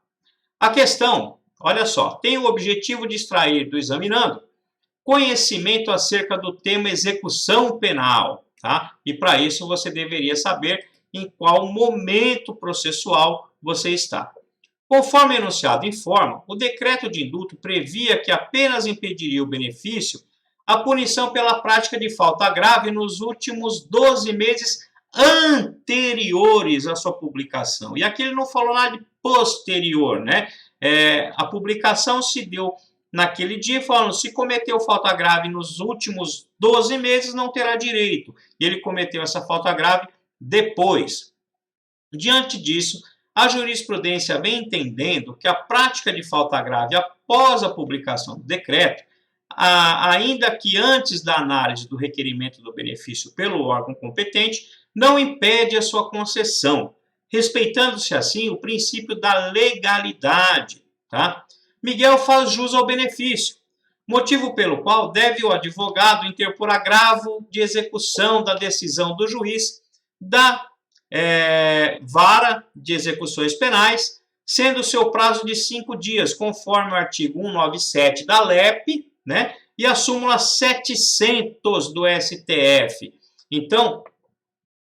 A questão, olha só, tem o objetivo de extrair do examinando conhecimento acerca do tema execução penal. Tá? E para isso você deveria saber em qual momento processual você está. Conforme o enunciado informa, o decreto de indulto previa que apenas impediria o benefício a punição pela prática de falta grave nos últimos 12 meses anteriores à sua publicação. E aqui ele não falou nada de posterior, né? A publicação se deu naquele dia, falando, se cometeu falta grave nos últimos 12 meses, não terá direito. E ele cometeu essa falta grave depois. Diante disso, a jurisprudência vem entendendo que a prática de falta grave após a publicação do decreto, ainda que antes da análise do requerimento do benefício pelo órgão competente, não impede a sua concessão, respeitando-se assim o princípio da legalidade, tá? Miguel faz jus ao benefício, motivo pelo qual deve o advogado interpor agravo de execução da decisão do juiz da vara de execuções penais, sendo o seu prazo de 5 dias, conforme o artigo 197 da LEP, né, e a súmula 700 do STF. Então,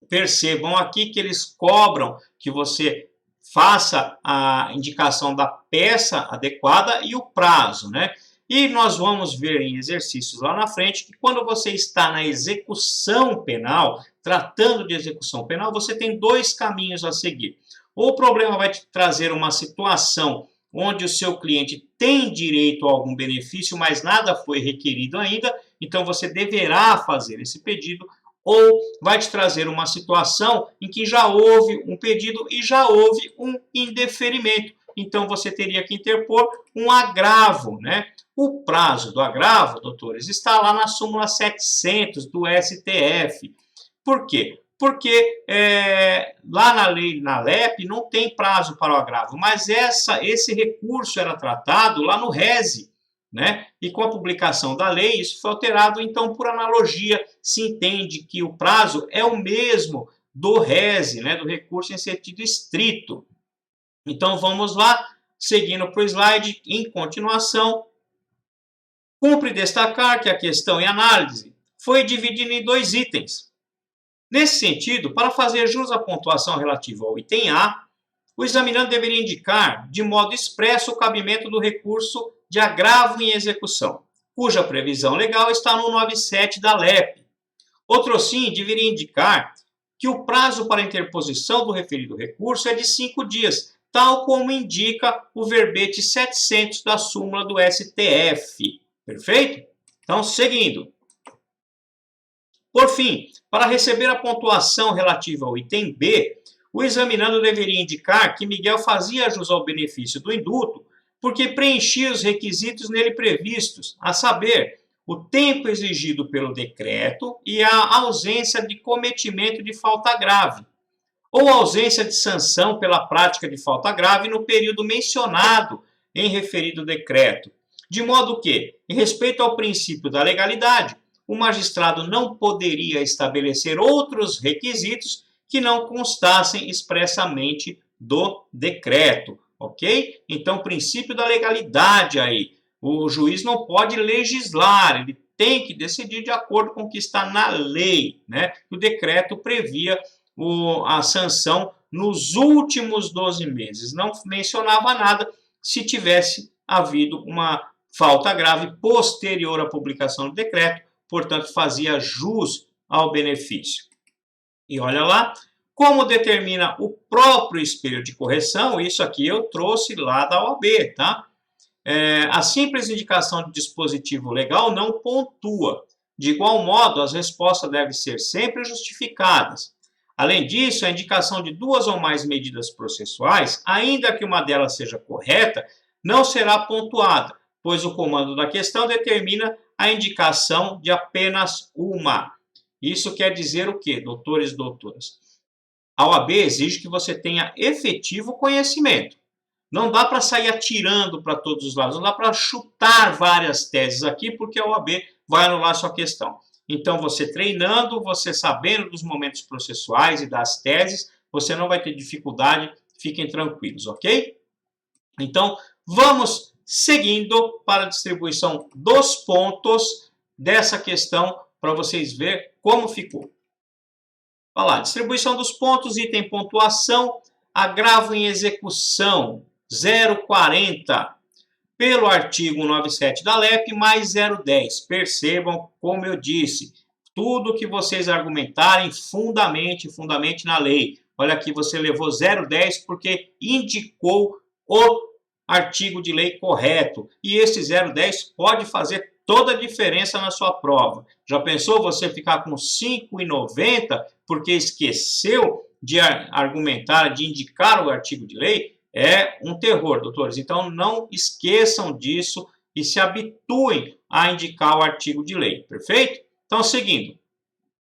percebam aqui que eles cobram que você faça a indicação da peça adequada e o prazo, né? E nós vamos ver em exercícios lá na frente que quando você está na execução penal, tratando de execução penal, você tem 2 caminhos a seguir. Ou o problema vai te trazer uma situação onde o seu cliente tem direito a algum benefício, mas nada foi requerido ainda, então você deverá fazer esse pedido, ou vai te trazer uma situação em que já houve um pedido e já houve um indeferimento. Então, você teria que interpor um agravo, né? O prazo do agravo, doutores, está lá na súmula 700 do STF. Por quê? Porque lá na lei, na LEP, não tem prazo para o agravo, mas esse recurso era tratado lá no RESE, né? E com a publicação da lei, isso foi alterado, então, por analogia, se entende que o prazo é o mesmo do RESE, né? Do recurso em sentido estrito. Então, vamos lá, seguindo para o slide, em continuação, Cumpre destacar que a questão em análise foi dividida em 2 itens. Nesse sentido, para fazer jus à pontuação relativa ao item A, o examinando deveria indicar de modo expresso o cabimento do recurso de agravo em execução, cuja previsão legal está no 97 da LEP. Outro sim deveria indicar que o prazo para interposição do referido recurso é de 5 dias, tal como indica o verbete 700 da súmula do STF. Perfeito? Então, seguindo. Por fim, para receber a pontuação relativa ao item B, o examinando deveria indicar que Miguel fazia jus ao benefício do induto porque preenchia os requisitos nele previstos, a saber, o tempo exigido pelo decreto e a ausência de cometimento de falta grave, ou ausência de sanção pela prática de falta grave no período mencionado em referido decreto, de modo que, em respeito ao princípio da legalidade, o magistrado não poderia estabelecer outros requisitos que não constassem expressamente do decreto, ok? Então, princípio da legalidade aí. O juiz não pode legislar, ele tem que decidir de acordo com o que está na lei, né? O decreto previa a sanção nos últimos 12 meses. Não mencionava nada se tivesse havido uma falta grave posterior à publicação do decreto, portanto, fazia jus ao benefício. E olha lá, como determina o próprio espelho de correção, isso aqui eu trouxe lá da OAB, tá? A simples indicação de dispositivo legal não pontua. De igual modo, as respostas devem ser sempre justificadas. Além disso, a indicação de 2 ou mais medidas processuais, ainda que uma delas seja correta, não será pontuada, pois o comando da questão determina a indicação de apenas uma. Isso quer dizer o quê, doutores e doutoras? A OAB exige que você tenha efetivo conhecimento. Não dá para sair atirando para todos os lados, não dá para chutar várias teses aqui, porque a OAB vai anular sua questão. Então, você treinando, você sabendo dos momentos processuais e das teses, você não vai ter dificuldade, fiquem tranquilos, ok? Então, vamos seguindo para a distribuição dos pontos dessa questão, para vocês verem como ficou. Olha lá, distribuição dos pontos, item pontuação, agravo em execução, 0,40, pelo artigo 97 da LEP, mais 0,10. Percebam, como eu disse, tudo que vocês argumentarem, fundamente na lei. Olha aqui, você levou 0,10 porque indicou o artigo de lei correto. E esse 0,10 pode fazer toda a diferença na sua prova. Já pensou você ficar com 5,90 porque esqueceu de argumentar, de indicar o artigo de lei? É um terror, doutores. Então, não esqueçam disso e se habituem a indicar o artigo de lei, perfeito? Então, seguindo.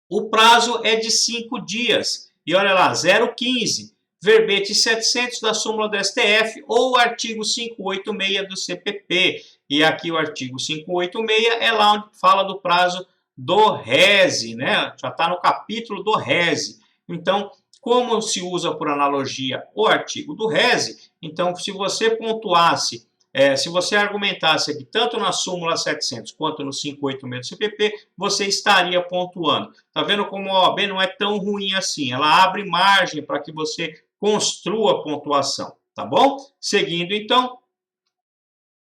O prazo é de 5 dias. E olha lá, 0,15. Verbete 700 da súmula do STF ou o artigo 586 do CPP. E aqui o artigo 586 é lá onde fala do prazo do RESE, né? Já está no capítulo do RESE. Então, como se usa por analogia o artigo do RESE, então se você pontuasse, se você argumentasse aqui tanto na súmula 700 quanto no 586 do CPP, você estaria pontuando. Tá vendo como a OAB não é tão ruim assim? Ela abre margem para que você construa a pontuação, tá bom? Seguindo então.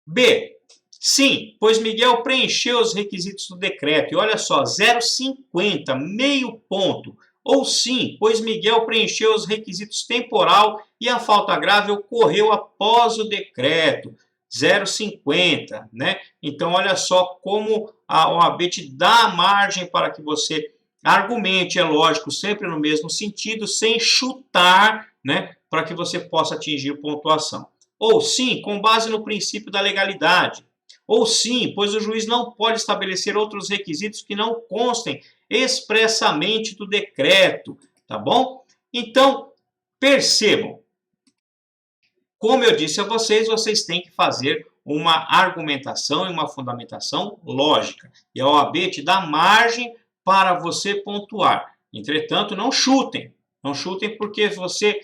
B. Sim, pois Miguel preencheu os requisitos do decreto. E olha só, 0,50, meio ponto. Ou sim, pois Miguel preencheu os requisitos temporal e a falta grave ocorreu após o decreto. 0,50, né? Então, olha só como a OAB te dá margem para que você argumente, é lógico, sempre no mesmo sentido, sem chutar, né? Para que você possa atingir pontuação. Ou sim, com base no princípio da legalidade. Ou sim, pois o juiz não pode estabelecer outros requisitos que não constem expressamente do decreto, tá bom? Então, percebam, como eu disse a vocês, vocês têm que fazer uma argumentação e uma fundamentação lógica. E a OAB te dá margem para você pontuar. Entretanto, não chutem. Não chutem porque você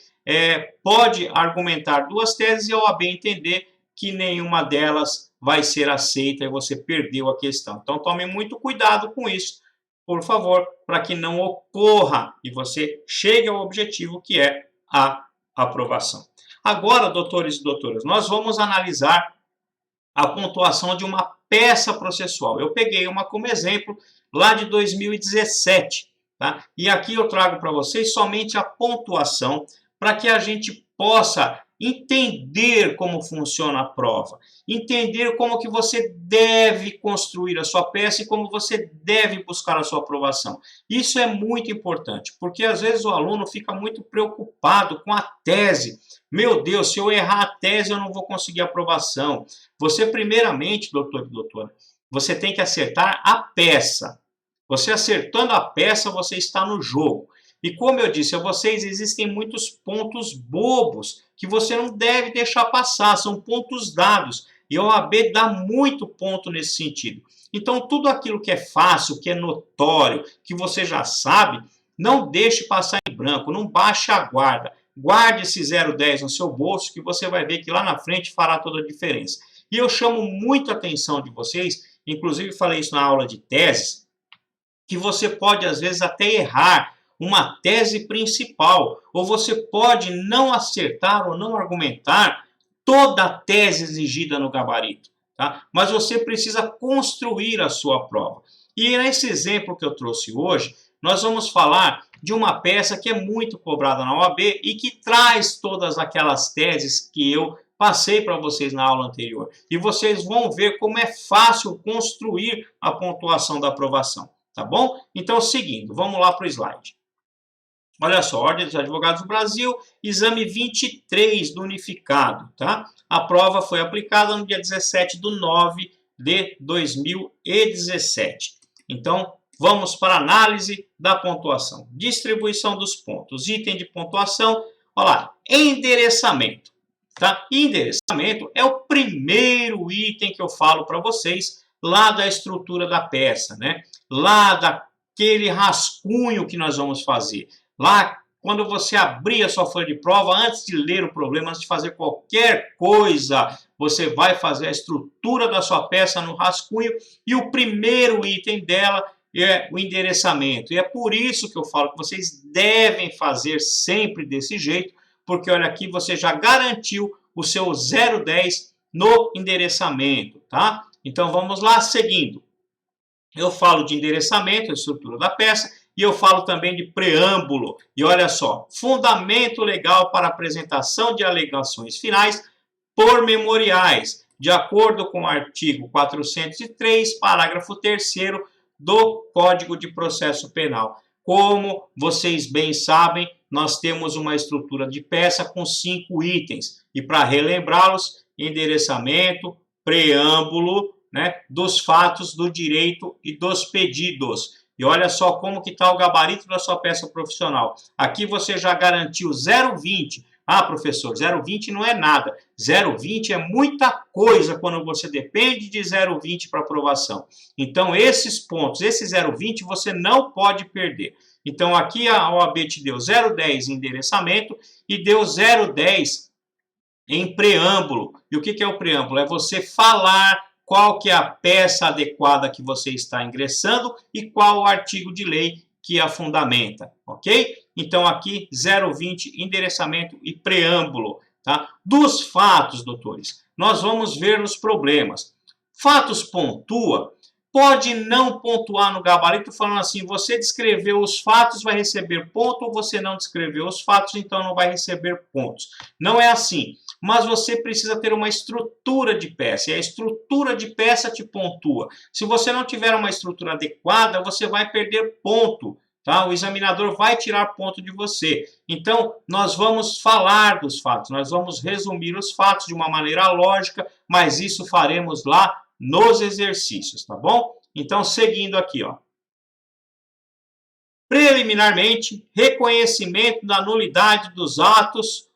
pode argumentar 2 teses e a OAB entender que nenhuma delas vai ser aceita e você perdeu a questão. Então tome muito cuidado com isso, por favor, para que não ocorra e você chegue ao objetivo que é a aprovação. Agora, doutores e doutoras, nós vamos analisar a pontuação de uma peça processual. Eu peguei uma como exemplo lá de 2017, tá? E aqui eu trago para vocês somente a pontuação para que a gente possa entender como funciona a prova, entender como que você deve construir a sua peça e como você deve buscar a sua aprovação. Isso é muito importante, porque às vezes o aluno fica muito preocupado com a tese. Meu Deus, se eu errar a tese eu não vou conseguir aprovação. Você primeiramente, doutor e doutora, você tem que acertar a peça. Você acertando a peça, você está no jogo. E como eu disse a vocês, existem muitos pontos bobos que você não deve deixar passar, são pontos dados. E a OAB dá muito ponto nesse sentido. Então, tudo aquilo que é fácil, que é notório, que você já sabe, não deixe passar em branco, não baixe a guarda. Guarde esse 0,10 no seu bolso, que você vai ver que lá na frente fará toda a diferença. E eu chamo muito a atenção de vocês, inclusive falei isso na aula de teses, que você pode às vezes até errar uma tese principal, ou você pode não acertar ou não argumentar toda a tese exigida no gabarito, tá? Mas você precisa construir a sua prova. E nesse exemplo que eu trouxe hoje, nós vamos falar de uma peça que é muito cobrada na OAB e que traz todas aquelas teses que eu passei para vocês na aula anterior. E vocês vão ver como é fácil construir a pontuação da aprovação, tá bom? Então, seguindo, vamos lá para o slide. Olha só, Ordem dos Advogados do Brasil, exame 23 do unificado, tá? A prova foi aplicada no dia 17/9 de 2017. Então, vamos para a análise da pontuação. Distribuição dos pontos. Item de pontuação, olha lá, endereçamento, tá? Endereçamento é o primeiro item que eu falo para vocês lá da estrutura da peça, né? Lá daquele rascunho que nós vamos fazer. Lá, quando você abrir a sua folha de prova, antes de ler o problema, antes de fazer qualquer coisa, você vai fazer a estrutura da sua peça no rascunho e o primeiro item dela é o endereçamento. E é por isso que eu falo que vocês devem fazer sempre desse jeito, porque olha aqui, você já garantiu o seu 0,10 no endereçamento, tá? Então vamos lá, seguindo. Eu falo de endereçamento, a estrutura da peça, e eu falo também de preâmbulo. E olha só, fundamento legal para apresentação de alegações finais por memoriais, de acordo com o artigo 403, parágrafo 3º do Código de Processo Penal. Como vocês bem sabem, nós temos uma estrutura de peça com 5 itens. E para relembrá-los, endereçamento, preâmbulo, né, dos fatos, do direito e dos pedidos. E olha só como que está o gabarito da sua peça profissional. Aqui você já garantiu 0,20. Ah, professor, 0,20 não é nada. 0,20 é muita coisa quando você depende de 0,20 para aprovação. Então, esses pontos, esse 0,20 você não pode perder. Então, aqui a OAB te deu 0,10 em endereçamento e deu 0,10 em preâmbulo. E o que é o preâmbulo? É você falar qual que é a peça adequada que você está ingressando e qual o artigo de lei que a fundamenta, ok? Então, aqui, 0,20, endereçamento e preâmbulo, tá? Dos fatos, doutores, nós vamos ver os problemas. Fatos pontua, pode não pontuar no gabarito, falando assim, você descreveu os fatos, vai receber ponto, ou você não descreveu os fatos, então não vai receber pontos. Não é assim. Mas você precisa ter uma estrutura de peça, e a estrutura de peça te pontua. Se você não tiver uma estrutura adequada, você vai perder ponto, tá? O examinador vai tirar ponto de você. Então, nós vamos falar dos fatos, nós vamos resumir os fatos de uma maneira lógica, mas isso faremos lá nos exercícios, tá bom? Então, seguindo aqui, ó. Preliminarmente, reconhecimento da nulidade dos atos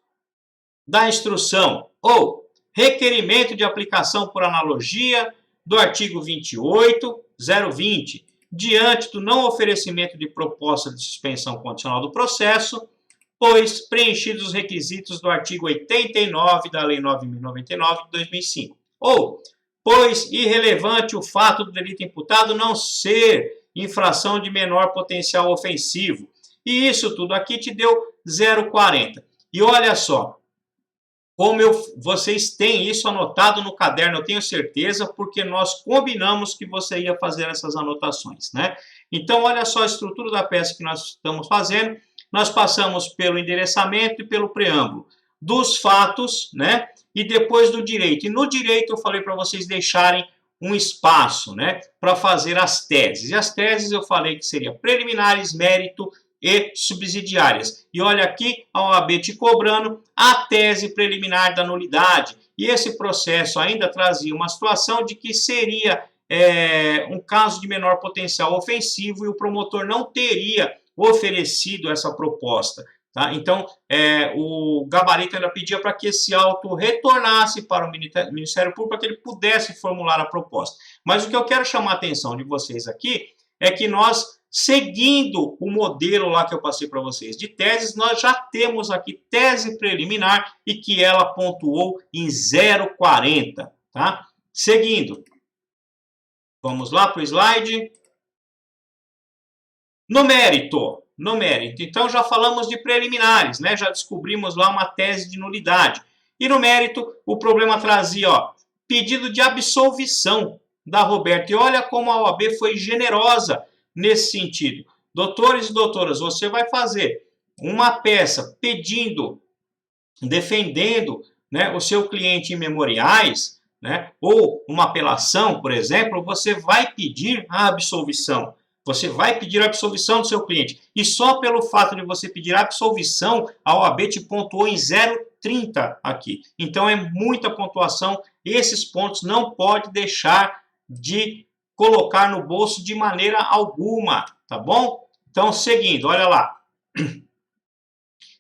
da instrução ou requerimento de aplicação por analogia do artigo 28.020, diante do não oferecimento de proposta de suspensão condicional do processo, pois preenchidos os requisitos do artigo 89 da Lei 9.099 de 2005, ou pois irrelevante o fato do delito imputado não ser infração de menor potencial ofensivo. E isso tudo aqui te deu 0,40. E olha só, como vocês têm isso anotado no caderno, eu tenho certeza, porque nós combinamos que você ia fazer essas anotações, né? Então, olha só a estrutura da peça que nós estamos fazendo. Nós passamos pelo endereçamento e pelo preâmbulo dos fatos, né? E depois do direito. E no direito eu falei para vocês deixarem um espaço, né? Para fazer as teses. E as teses eu falei que seriam preliminares, mérito e subsidiárias. E olha aqui a OAB te cobrando a tese preliminar da nulidade. E esse processo ainda trazia uma situação de que seria um caso de menor potencial ofensivo e o promotor não teria oferecido essa proposta. Tá? Então, o gabarito ainda pedia para que esse auto retornasse para o Ministério Público para que ele pudesse formular a proposta. Mas o que eu quero chamar a atenção de vocês aqui é que nós, seguindo o modelo lá que eu passei para vocês de teses, nós já temos aqui tese preliminar e que ela pontuou em 0,40. Tá? Seguindo, vamos lá para o slide. No mérito, então já falamos de preliminares, né? Já descobrimos lá uma tese de nulidade. E no mérito, o problema trazia, ó, pedido de absolvição da Roberta. E olha como a OAB foi generosa nesse sentido. Doutores e doutoras, você vai fazer uma peça defendendo, né, o seu cliente em memoriais, né, ou uma apelação, por exemplo, você vai pedir a absolvição. Você vai pedir a absolvição do seu cliente. E só pelo fato de você pedir a absolvição, a OAB te pontuou em 0,30 aqui. Então é muita pontuação. Esses pontos não pode deixar de colocar no bolso de maneira alguma, tá bom? Então, seguindo, olha lá.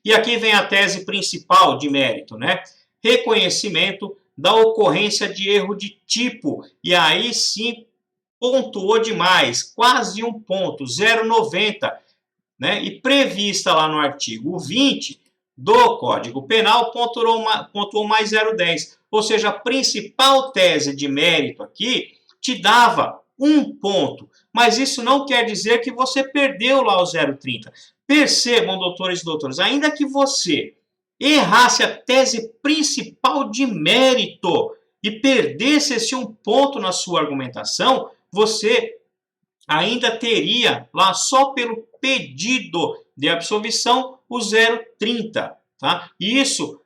E aqui vem a tese principal de mérito, né? Reconhecimento da ocorrência de erro de tipo. E aí sim, pontuou demais, quase um ponto, 0,90, né? E prevista lá no artigo 20 do Código Penal, pontuou mais 0,10. Ou seja, a principal tese de mérito aqui te dava um ponto. Mas isso não quer dizer que você perdeu lá o 0,30. Percebam, doutores e doutoras, ainda que você errasse a tese principal de mérito e perdesse esse um ponto na sua argumentação, você ainda teria lá só pelo pedido de absolvição o 0,30. Tá? Isso,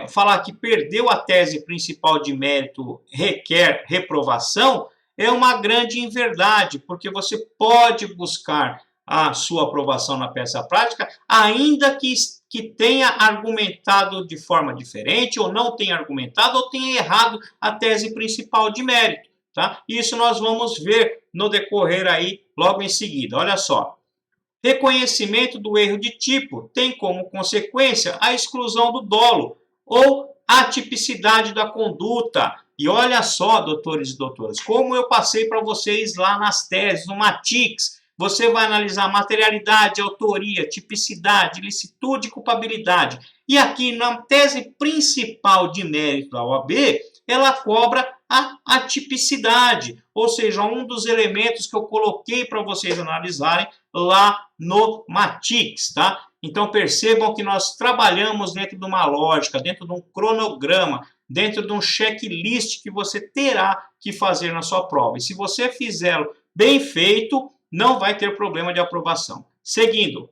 falar que perdeu a tese principal de mérito requer reprovação, é uma grande inverdade, porque você pode buscar a sua aprovação na peça prática, ainda que tenha argumentado de forma diferente, ou não tenha argumentado, ou tenha errado a tese principal de mérito. Tá? Isso nós vamos ver no decorrer aí logo em seguida. Olha só. Reconhecimento do erro de tipo tem como consequência a exclusão do dolo ou atipicidade da conduta. E olha só, doutores e doutoras, como eu passei para vocês lá nas teses, no MATIX, você vai analisar materialidade, autoria, tipicidade, licitude e culpabilidade. E aqui na tese principal de mérito da OAB, ela cobra a atipicidade, ou seja, um dos elementos que eu coloquei para vocês analisarem lá no MATIX, tá? Então percebam que nós trabalhamos dentro de uma lógica, dentro de um cronograma, dentro de um checklist que você terá que fazer na sua prova. E se você fizer bem feito, não vai ter problema de aprovação. Seguindo.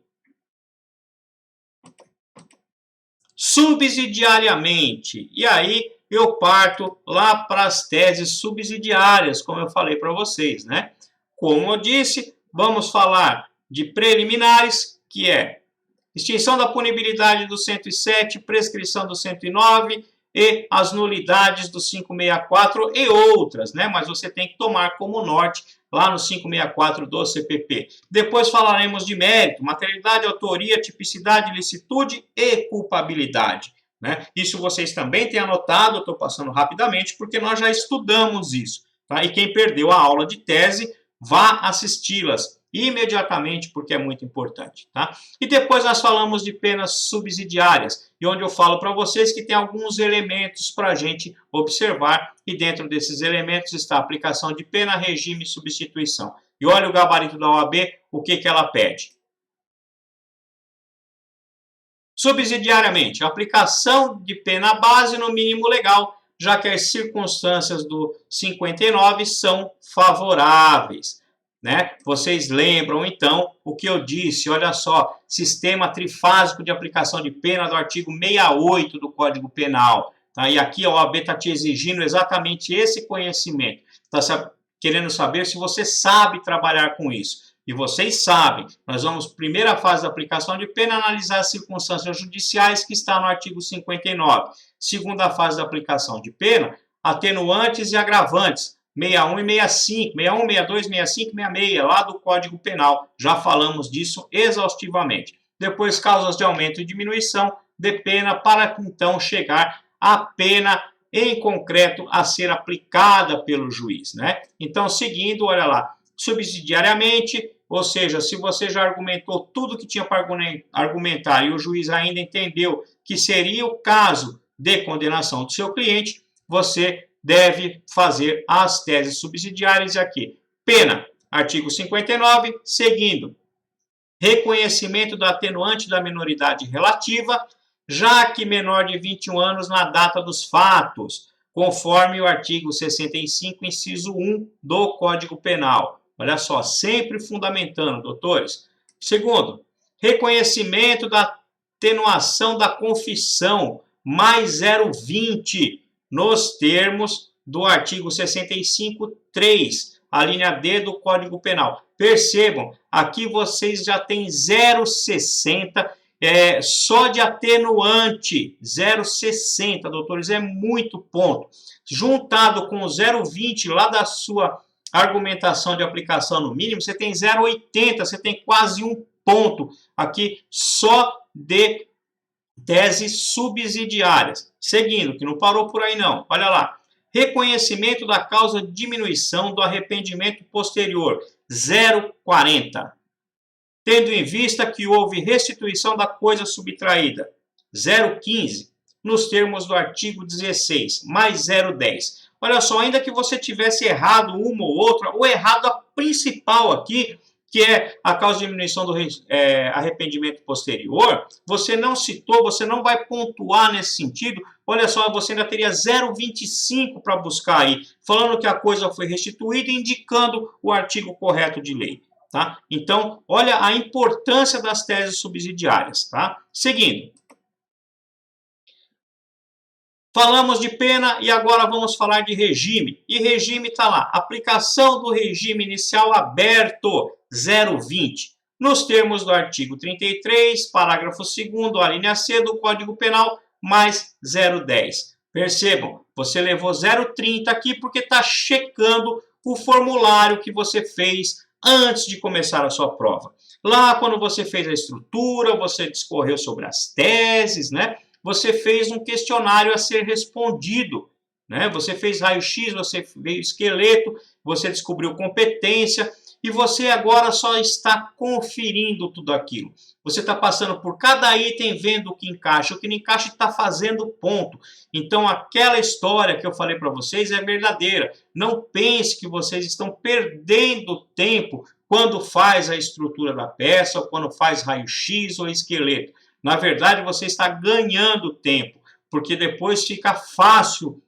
Subsidiariamente. E aí eu parto lá para as teses subsidiárias, como eu falei para vocês, né? Como eu disse, vamos falar de preliminares, que é extinção da punibilidade do 107, prescrição do 109 e as nulidades do 564 e outras, né? Mas você tem que tomar como norte lá no 564 do CPP. Depois falaremos de mérito, materialidade, autoria, tipicidade, licitude e culpabilidade. Né? Isso vocês também têm anotado, eu estou passando rapidamente, porque nós já estudamos isso. Tá? E quem perdeu a aula de tese, vá assisti-las. imediatamente, porque é muito importante, tá? E depois nós falamos de penas subsidiárias, e onde eu falo para vocês que tem alguns elementos para a gente observar, e dentro desses elementos está a aplicação de pena, regime e substituição. E olha o gabarito da OAB, o que ela pede. Subsidiariamente, a aplicação de pena base no mínimo legal, já que as circunstâncias do 59 são favoráveis, né? Vocês lembram, então, o que eu disse? Olha só, sistema trifásico de aplicação de pena do artigo 68 do Código Penal. Tá? E aqui a OAB está te exigindo exatamente esse conhecimento. Está querendo saber se você sabe trabalhar com isso. E vocês sabem, nós vamos, primeira fase da aplicação de pena, analisar as circunstâncias judiciais que está no artigo 59. Segunda fase da aplicação de pena, atenuantes e agravantes, 61 e 65, 61, 62, 65 e 66, lá do Código Penal. Já falamos disso exaustivamente. Depois, causas de aumento e diminuição de pena, para então chegar à pena em concreto a ser aplicada pelo juiz, né? Então, seguindo, olha lá, subsidiariamente, ou seja, se você já argumentou tudo que tinha para argumentar e o juiz ainda entendeu que seria o caso de condenação do seu cliente, você deve fazer as teses subsidiárias aqui. Pena, artigo 59, seguindo, reconhecimento do atenuante da minoridade relativa, já que menor de 21 anos na data dos fatos, conforme o artigo 65, inciso 1 do Código Penal. Olha só, sempre fundamentando, doutores. Segundo, reconhecimento da atenuação da confissão, mais 0,20, nos termos do artigo 65, 3, a linha D do Código Penal. Percebam, aqui vocês já têm 0,60, só de atenuante, 0,60, doutores, é muito ponto. Juntado com o 0,20 lá da sua argumentação de aplicação no mínimo, você tem 0,80, você tem quase um ponto aqui só de teses subsidiárias. Seguindo, que não parou por aí não, olha lá. Reconhecimento da causa de diminuição do arrependimento posterior, 0,40. Tendo em vista que houve restituição da coisa subtraída, 0,15, nos termos do artigo 16, mais 0,10. Olha só, ainda que você tivesse errado uma ou outra, ou errado a principal aqui, que é a causa de diminuição do arrependimento posterior, você não citou, você não vai pontuar nesse sentido. Olha só, você ainda teria 0,25 para buscar aí, falando que a coisa foi restituída e indicando o artigo correto de lei. Tá? Então, olha a importância das teses subsidiárias. Tá? Seguindo. Falamos de pena e agora vamos falar de regime. E regime está lá. Aplicação do regime inicial aberto, 0,20. Nos termos do artigo 33, parágrafo 2º, a linha C do Código Penal, mais 0,10. Percebam, você levou 0,30 aqui porque está checando o formulário que você fez antes de começar a sua prova. Lá, quando você fez a estrutura, você discorreu sobre as teses, né? Você fez um questionário a ser respondido, né? Você fez raio-x, você fez esqueleto, você descobriu competência e você agora só está conferindo tudo aquilo. Você está passando por cada item, vendo o que encaixa não encaixa está fazendo ponto. Então, aquela história que eu falei para vocês é verdadeira. Não pense que vocês estão perdendo tempo quando faz a estrutura da peça, ou quando faz raio-x ou esqueleto. Na verdade, você está ganhando tempo, porque depois fica fácil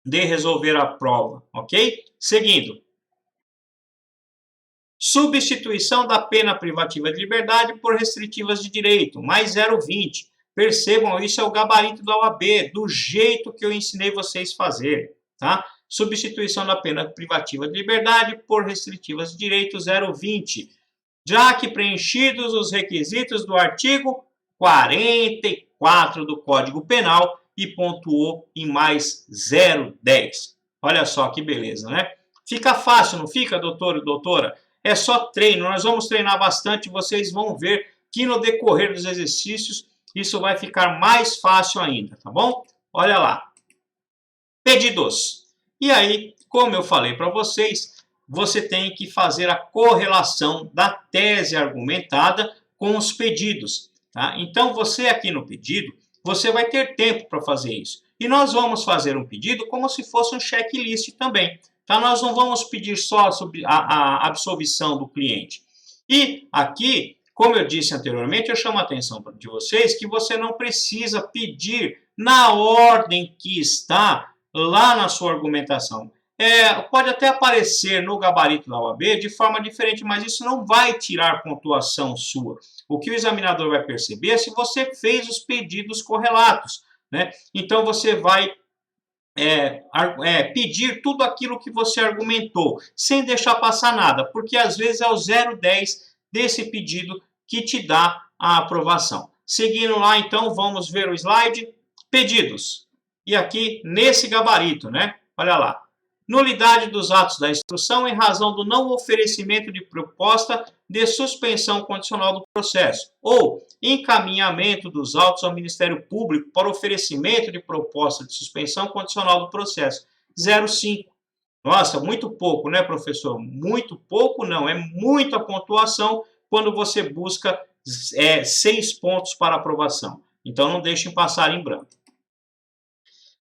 de resolver a prova, ok? Seguindo. Substituição da pena privativa de liberdade por restritivas de direito, mais 0,20. Percebam, isso é o gabarito da OAB, do jeito que eu ensinei vocês a fazer, tá? Substituição da pena privativa de liberdade por restritivas de direito, 0,20. Já que preenchidos os requisitos do artigo 44 do Código Penal e pontuou em mais 0,10. Olha só que beleza, né? Fica fácil, não fica, doutor e doutora? É só treino, nós vamos treinar bastante, vocês vão ver que no decorrer dos exercícios isso vai ficar mais fácil ainda, tá bom? Olha lá. Pedidos. E aí, como eu falei para vocês, você tem que fazer a correlação da tese argumentada com os pedidos. Tá? Então, você aqui no pedido, você vai ter tempo para fazer isso. E nós vamos fazer um pedido como se fosse um checklist também. Tá? Nós não vamos pedir só sobre a absolvição do cliente. E aqui, como eu disse anteriormente, eu chamo a atenção de vocês que você não precisa pedir na ordem que está lá na sua argumentação. Pode até aparecer no gabarito da OAB de forma diferente, mas isso não vai tirar pontuação sua. O que o examinador vai perceber é se você fez os pedidos correlatos, né? Então, você vai pedir tudo aquilo que você argumentou, sem deixar passar nada, porque às vezes é o 0,10 desse pedido que te dá a aprovação. Seguindo lá, então, vamos ver o slide. Pedidos. E aqui, nesse gabarito, né? Olha lá. Nulidade dos atos da instrução em razão do não oferecimento de proposta de suspensão condicional do processo, ou encaminhamento dos autos ao Ministério Público para oferecimento de proposta de suspensão condicional do processo. 0,5. Nossa, muito pouco, né, professor? Muito pouco não, é muita pontuação quando você busca 6 pontos para aprovação. Então, não deixem passar em branco.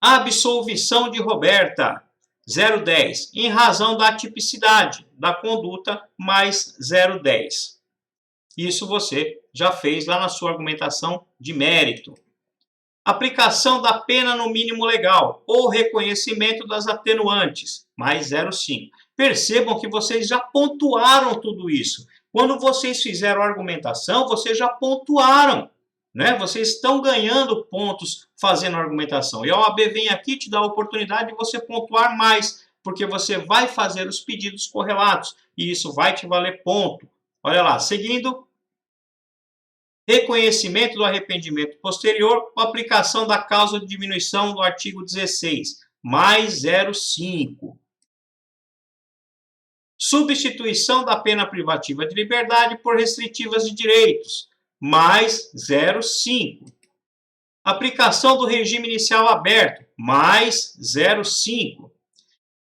Absolvição de Roberta. 0,10, em razão da atipicidade da conduta, mais 0,10. Isso você já fez lá na sua argumentação de mérito. Aplicação da pena no mínimo legal ou reconhecimento das atenuantes, mais 0,5. Percebam que vocês já pontuaram tudo isso. Quando vocês fizeram a argumentação, vocês já pontuaram. Né? Vocês estão ganhando pontos fazendo a argumentação. E a OAB vem aqui e te dá a oportunidade de você pontuar mais, porque você vai fazer os pedidos correlatos. E isso vai te valer ponto. Olha lá, seguindo. Reconhecimento do arrependimento posterior ou aplicação da causa de diminuição do artigo 16, mais 0,5. Substituição da pena privativa de liberdade por restritivas de direitos, mais 0,5. Aplicação do regime inicial aberto, mais 0,5.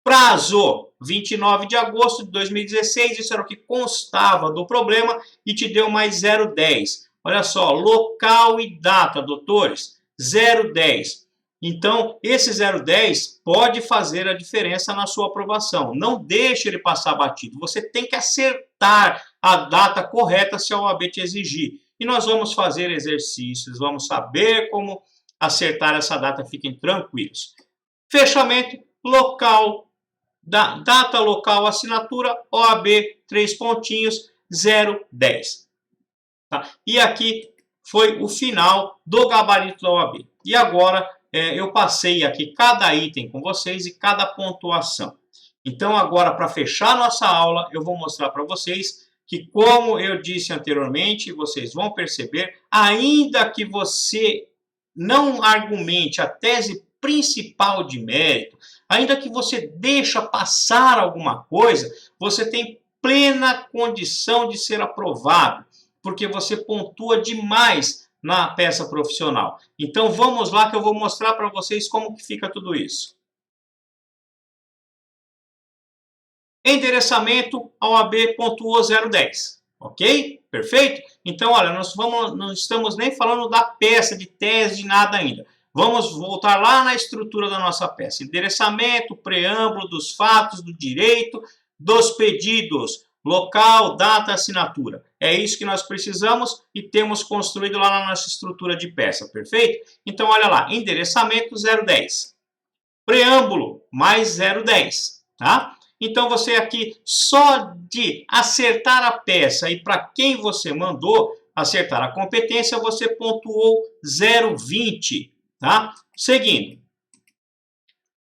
Prazo, 29 de agosto de 2016, isso era o que constava do problema e te deu mais 0,10. Olha só, local e data, doutores, 0,10. Então, esse 0,10 pode fazer a diferença na sua aprovação. Não deixe ele passar batido. Você tem que acertar a data correta se a OAB te exigir. E nós vamos fazer exercícios, vamos saber como acertar essa data, fiquem tranquilos. Fechamento, local, data, local, assinatura, OAB, 3 pontinhos, 0,10. Tá? E aqui foi o final do gabarito da OAB. E agora eu passei aqui cada item com vocês e cada pontuação. Então agora, para fechar nossa aula, eu vou mostrar para vocês que, como eu disse anteriormente, vocês vão perceber, ainda que você não argumente a tese principal de mérito, ainda que você deixa passar alguma coisa, você tem plena condição de ser aprovado, porque você pontua demais na peça profissional. Então vamos lá que eu vou mostrar para vocês como que fica tudo isso. Endereçamento, a OAB pontuou 0,10, ok? Perfeito? Então, olha, nós não estamos nem falando da peça, de tese, de nada ainda. Vamos voltar lá na estrutura da nossa peça. Endereçamento, preâmbulo dos fatos, do direito, dos pedidos, local, data, assinatura. É isso que nós precisamos e temos construído lá na nossa estrutura de peça, perfeito? Então, olha lá, endereçamento 0,10. Preâmbulo, mais 0,10, tá? Então, você aqui, só de acertar a peça e para quem você mandou acertar a competência, você pontuou 0,20, tá? Seguindo.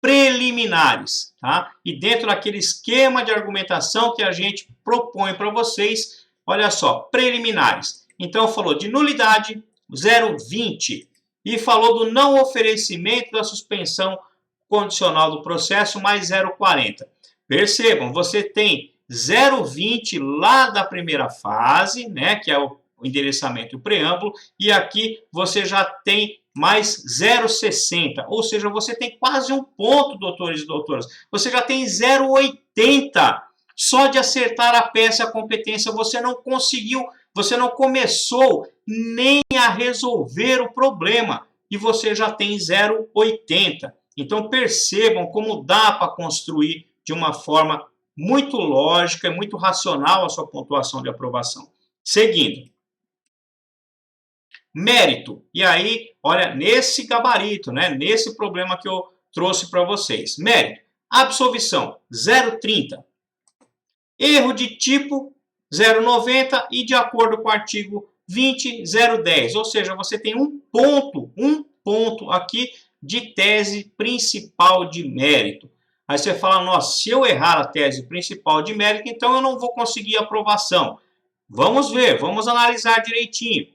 Preliminares, tá? E dentro daquele esquema de argumentação que a gente propõe para vocês, olha só, preliminares. Então, falou de nulidade, 0,20. E falou do não oferecimento da suspensão condicional do processo, mais 0,40. Percebam, você tem 0,20 lá da primeira fase, né, que é o endereçamento e o preâmbulo, e aqui você já tem mais 0,60, ou seja, você tem quase um ponto, doutores e doutoras. Você já tem 0,80 Só de acertar a peça e a competência você não conseguiu, você não começou nem a resolver o problema e você já tem 0,80. Então percebam como dá para construir de uma forma muito lógica e muito racional a sua pontuação de aprovação. Seguindo. Mérito. E aí, olha, nesse gabarito, né, nesse problema que eu trouxe para vocês. Mérito. Absolvição, 0,30. Erro de tipo, 0,90 e de acordo com o artigo 20, 0,10. Ou seja, você tem um ponto aqui de tese principal de mérito. Aí você fala, nossa, se eu errar a tese principal de mérito, então eu não vou conseguir aprovação. Vamos ver, vamos analisar direitinho.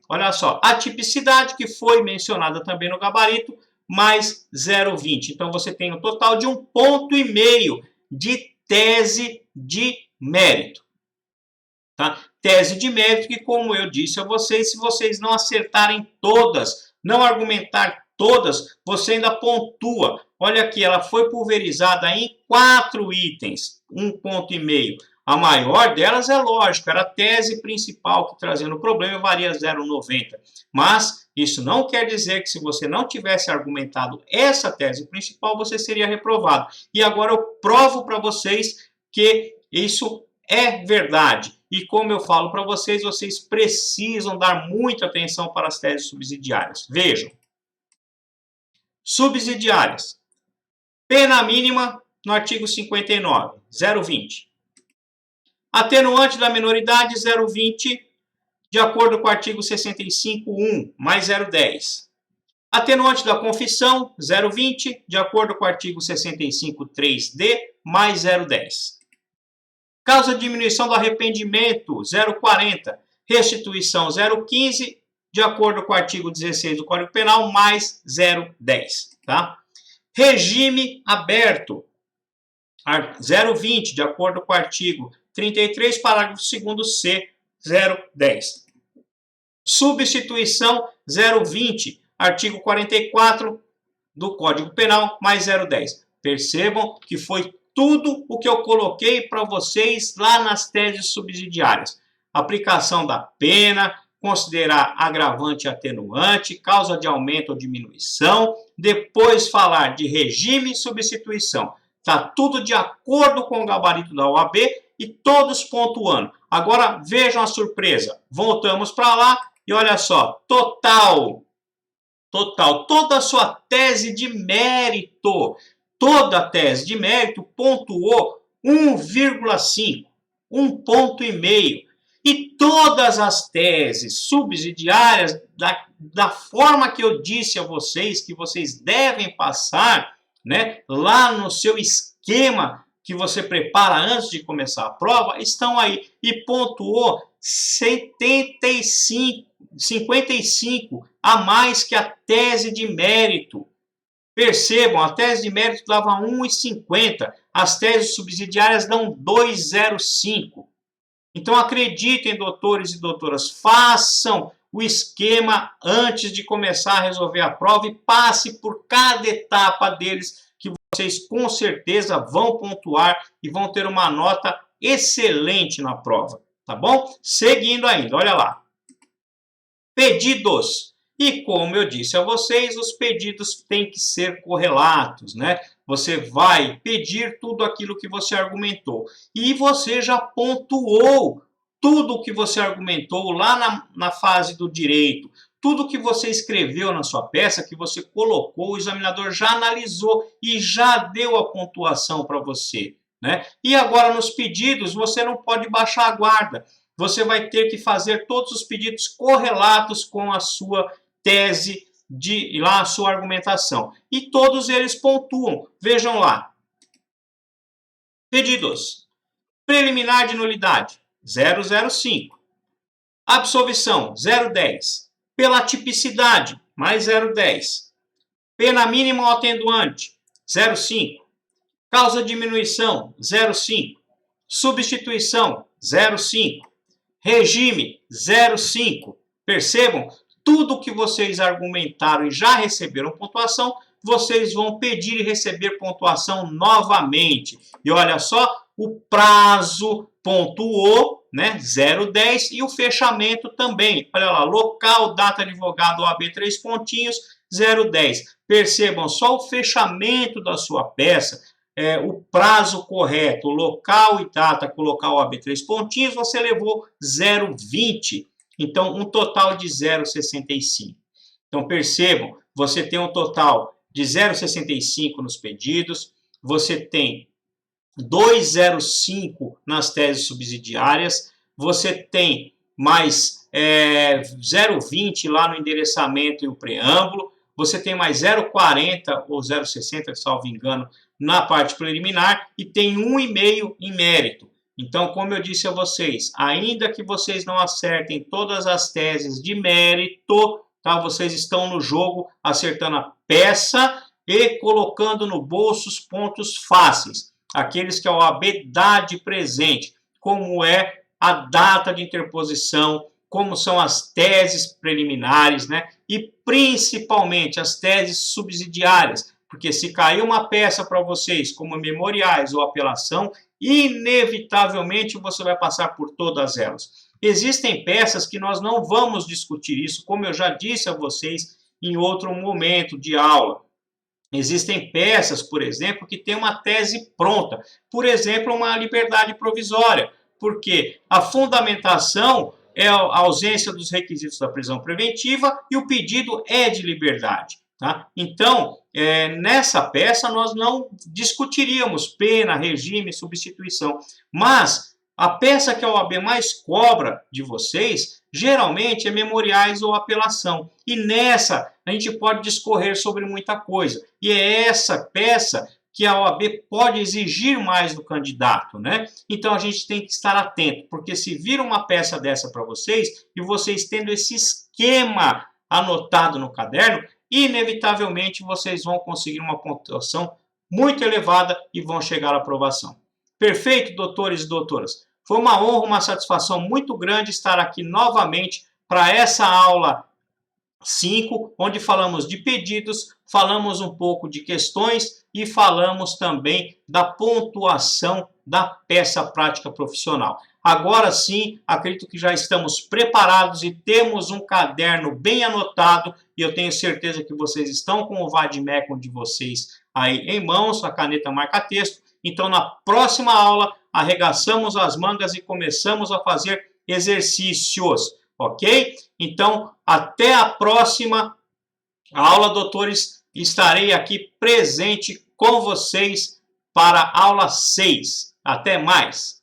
Olha só, a tipicidade que foi mencionada também no gabarito, mais 0,20. Então, você tem um total de 1,5 ponto de tese de mérito. Tá? Tese de mérito que, como eu disse a vocês, se vocês não acertarem todas, não argumentar todas, você ainda pontua. Olha aqui, ela foi pulverizada em 4 itens, 1,5 ponto. A maior delas é lógico, era a tese principal que trazendo o problema valia 0,90. Mas isso não quer dizer que se você não tivesse argumentado essa tese principal, você seria reprovado. E agora eu provo para vocês que isso é verdade. E como eu falo para vocês, vocês precisam dar muita atenção para as teses subsidiárias. Vejam. Subsidiárias. Pena mínima no artigo 59, 0,20. Atenuante da minoridade, 0,20, de acordo com o artigo 65.1, mais 0,10. Atenuante da confissão, 0,20, de acordo com o artigo 65.3d, mais 0,10. Causa de diminuição do arrependimento, 0,40. Restituição, 0,15, de acordo com o artigo 16 do Código Penal, mais 0,10. Tá? Regime aberto, 0,20, de acordo com o artigo 33, parágrafo 2º C, 0,10. Substituição, 0,20, artigo 44 do Código Penal, mais 0,10. Percebam que foi tudo o que eu coloquei para vocês lá nas teses subsidiárias. Aplicação da pena, considerar agravante e atenuante, causa de aumento ou diminuição, depois falar de regime e substituição. Está tudo de acordo com o gabarito da OAB e todos pontuando. Agora vejam a surpresa. Voltamos para lá e olha só. Total, toda a sua tese de mérito. Toda a tese de mérito pontuou 1,5, 1,5 ponto. E todas as teses subsidiárias, da forma que eu disse a vocês, que vocês devem passar, né, lá no seu esquema que você prepara antes de começar a prova, estão aí. E pontuou 55 a mais que a tese de mérito. Percebam, a tese de mérito dava 1,50, as teses subsidiárias dão 2,05. Então acreditem, doutores e doutoras, façam o esquema antes de começar a resolver a prova e passe por cada etapa deles, que vocês com certeza vão pontuar e vão ter uma nota excelente na prova, tá bom? Seguindo ainda, olha lá. Pedidos. E como eu disse a vocês, os pedidos têm que ser correlatos, né? Você vai pedir tudo aquilo que você argumentou. E você já pontuou tudo o que você argumentou lá na fase do direito. Tudo que você escreveu na sua peça, que você colocou, o examinador já analisou e já deu a pontuação para você, né? E agora nos pedidos, você não pode baixar a guarda. Você vai ter que fazer todos os pedidos correlatos com a sua tese, a sua argumentação. E todos eles pontuam. Vejam lá. Pedidos. Preliminar de nulidade, 0,05. Absolvição, 0,10. Pela tipicidade, mais 0,10. Pena mínima ao atenuante, 0,5. Causa de diminuição, 0,5. Substituição, 0,5. Regime, 0,5. Percebam? Tudo que vocês argumentaram e já receberam pontuação, vocês vão pedir e receber pontuação novamente. E olha só, o prazo pontuou, né, 0,10 e o fechamento também. Olha lá, local, data advogado OAB 3 pontinhos, 0,10. Percebam, só o fechamento da sua peça, o prazo correto, local e data com local OAB 3 pontinhos, você levou 0,20. Então, um total de 0,65. Então, percebam, você tem um total de 0,65 nos pedidos, você tem 2,05 nas teses subsidiárias, você tem mais 0,20 lá no endereçamento e o preâmbulo, você tem mais 0,40 ou 0,60, salvo engano, na parte preliminar e tem 1,5 em mérito. Então, como eu disse a vocês, ainda que vocês não acertem todas as teses de mérito, tá? Vocês estão no jogo acertando a peça e colocando no bolso os pontos fáceis, aqueles que a OAB dá de presente, como é a data de interposição, como são as teses preliminares, né? E principalmente as teses subsidiárias, porque se cair uma peça para vocês, como memoriais ou apelação, inevitavelmente você vai passar por todas elas. Existem peças que nós não vamos discutir isso, como eu já disse a vocês em outro momento de aula. Existem peças, por exemplo, que têm uma tese pronta. Por exemplo, uma liberdade provisória, porque a fundamentação é a ausência dos requisitos da prisão preventiva e o pedido é de liberdade. Tá? Então, nessa peça nós não discutiríamos pena, regime, substituição, mas a peça que a OAB mais cobra de vocês, geralmente é memoriais ou apelação. E nessa a gente pode discorrer sobre muita coisa. E é essa peça que a OAB pode exigir mais do candidato, né? Então a gente tem que estar atento, porque se vir uma peça dessa para vocês, e vocês tendo esse esquema anotado no caderno, inevitavelmente vocês vão conseguir uma pontuação muito elevada e vão chegar à aprovação. Perfeito, doutores e doutoras? Foi uma honra, uma satisfação muito grande estar aqui novamente para essa aula 5, onde falamos de pedidos, falamos um pouco de questões e falamos também da pontuação da peça prática profissional. Agora sim, acredito que já estamos preparados e temos um caderno bem anotado e eu tenho certeza que vocês estão com o Vadmecum de vocês aí em mãos, a caneta marca-texto. Então, na próxima aula, arregaçamos as mangas e começamos a fazer exercícios, ok? Então, até a próxima aula, doutores. Estarei aqui presente com vocês para a aula 6. Até mais!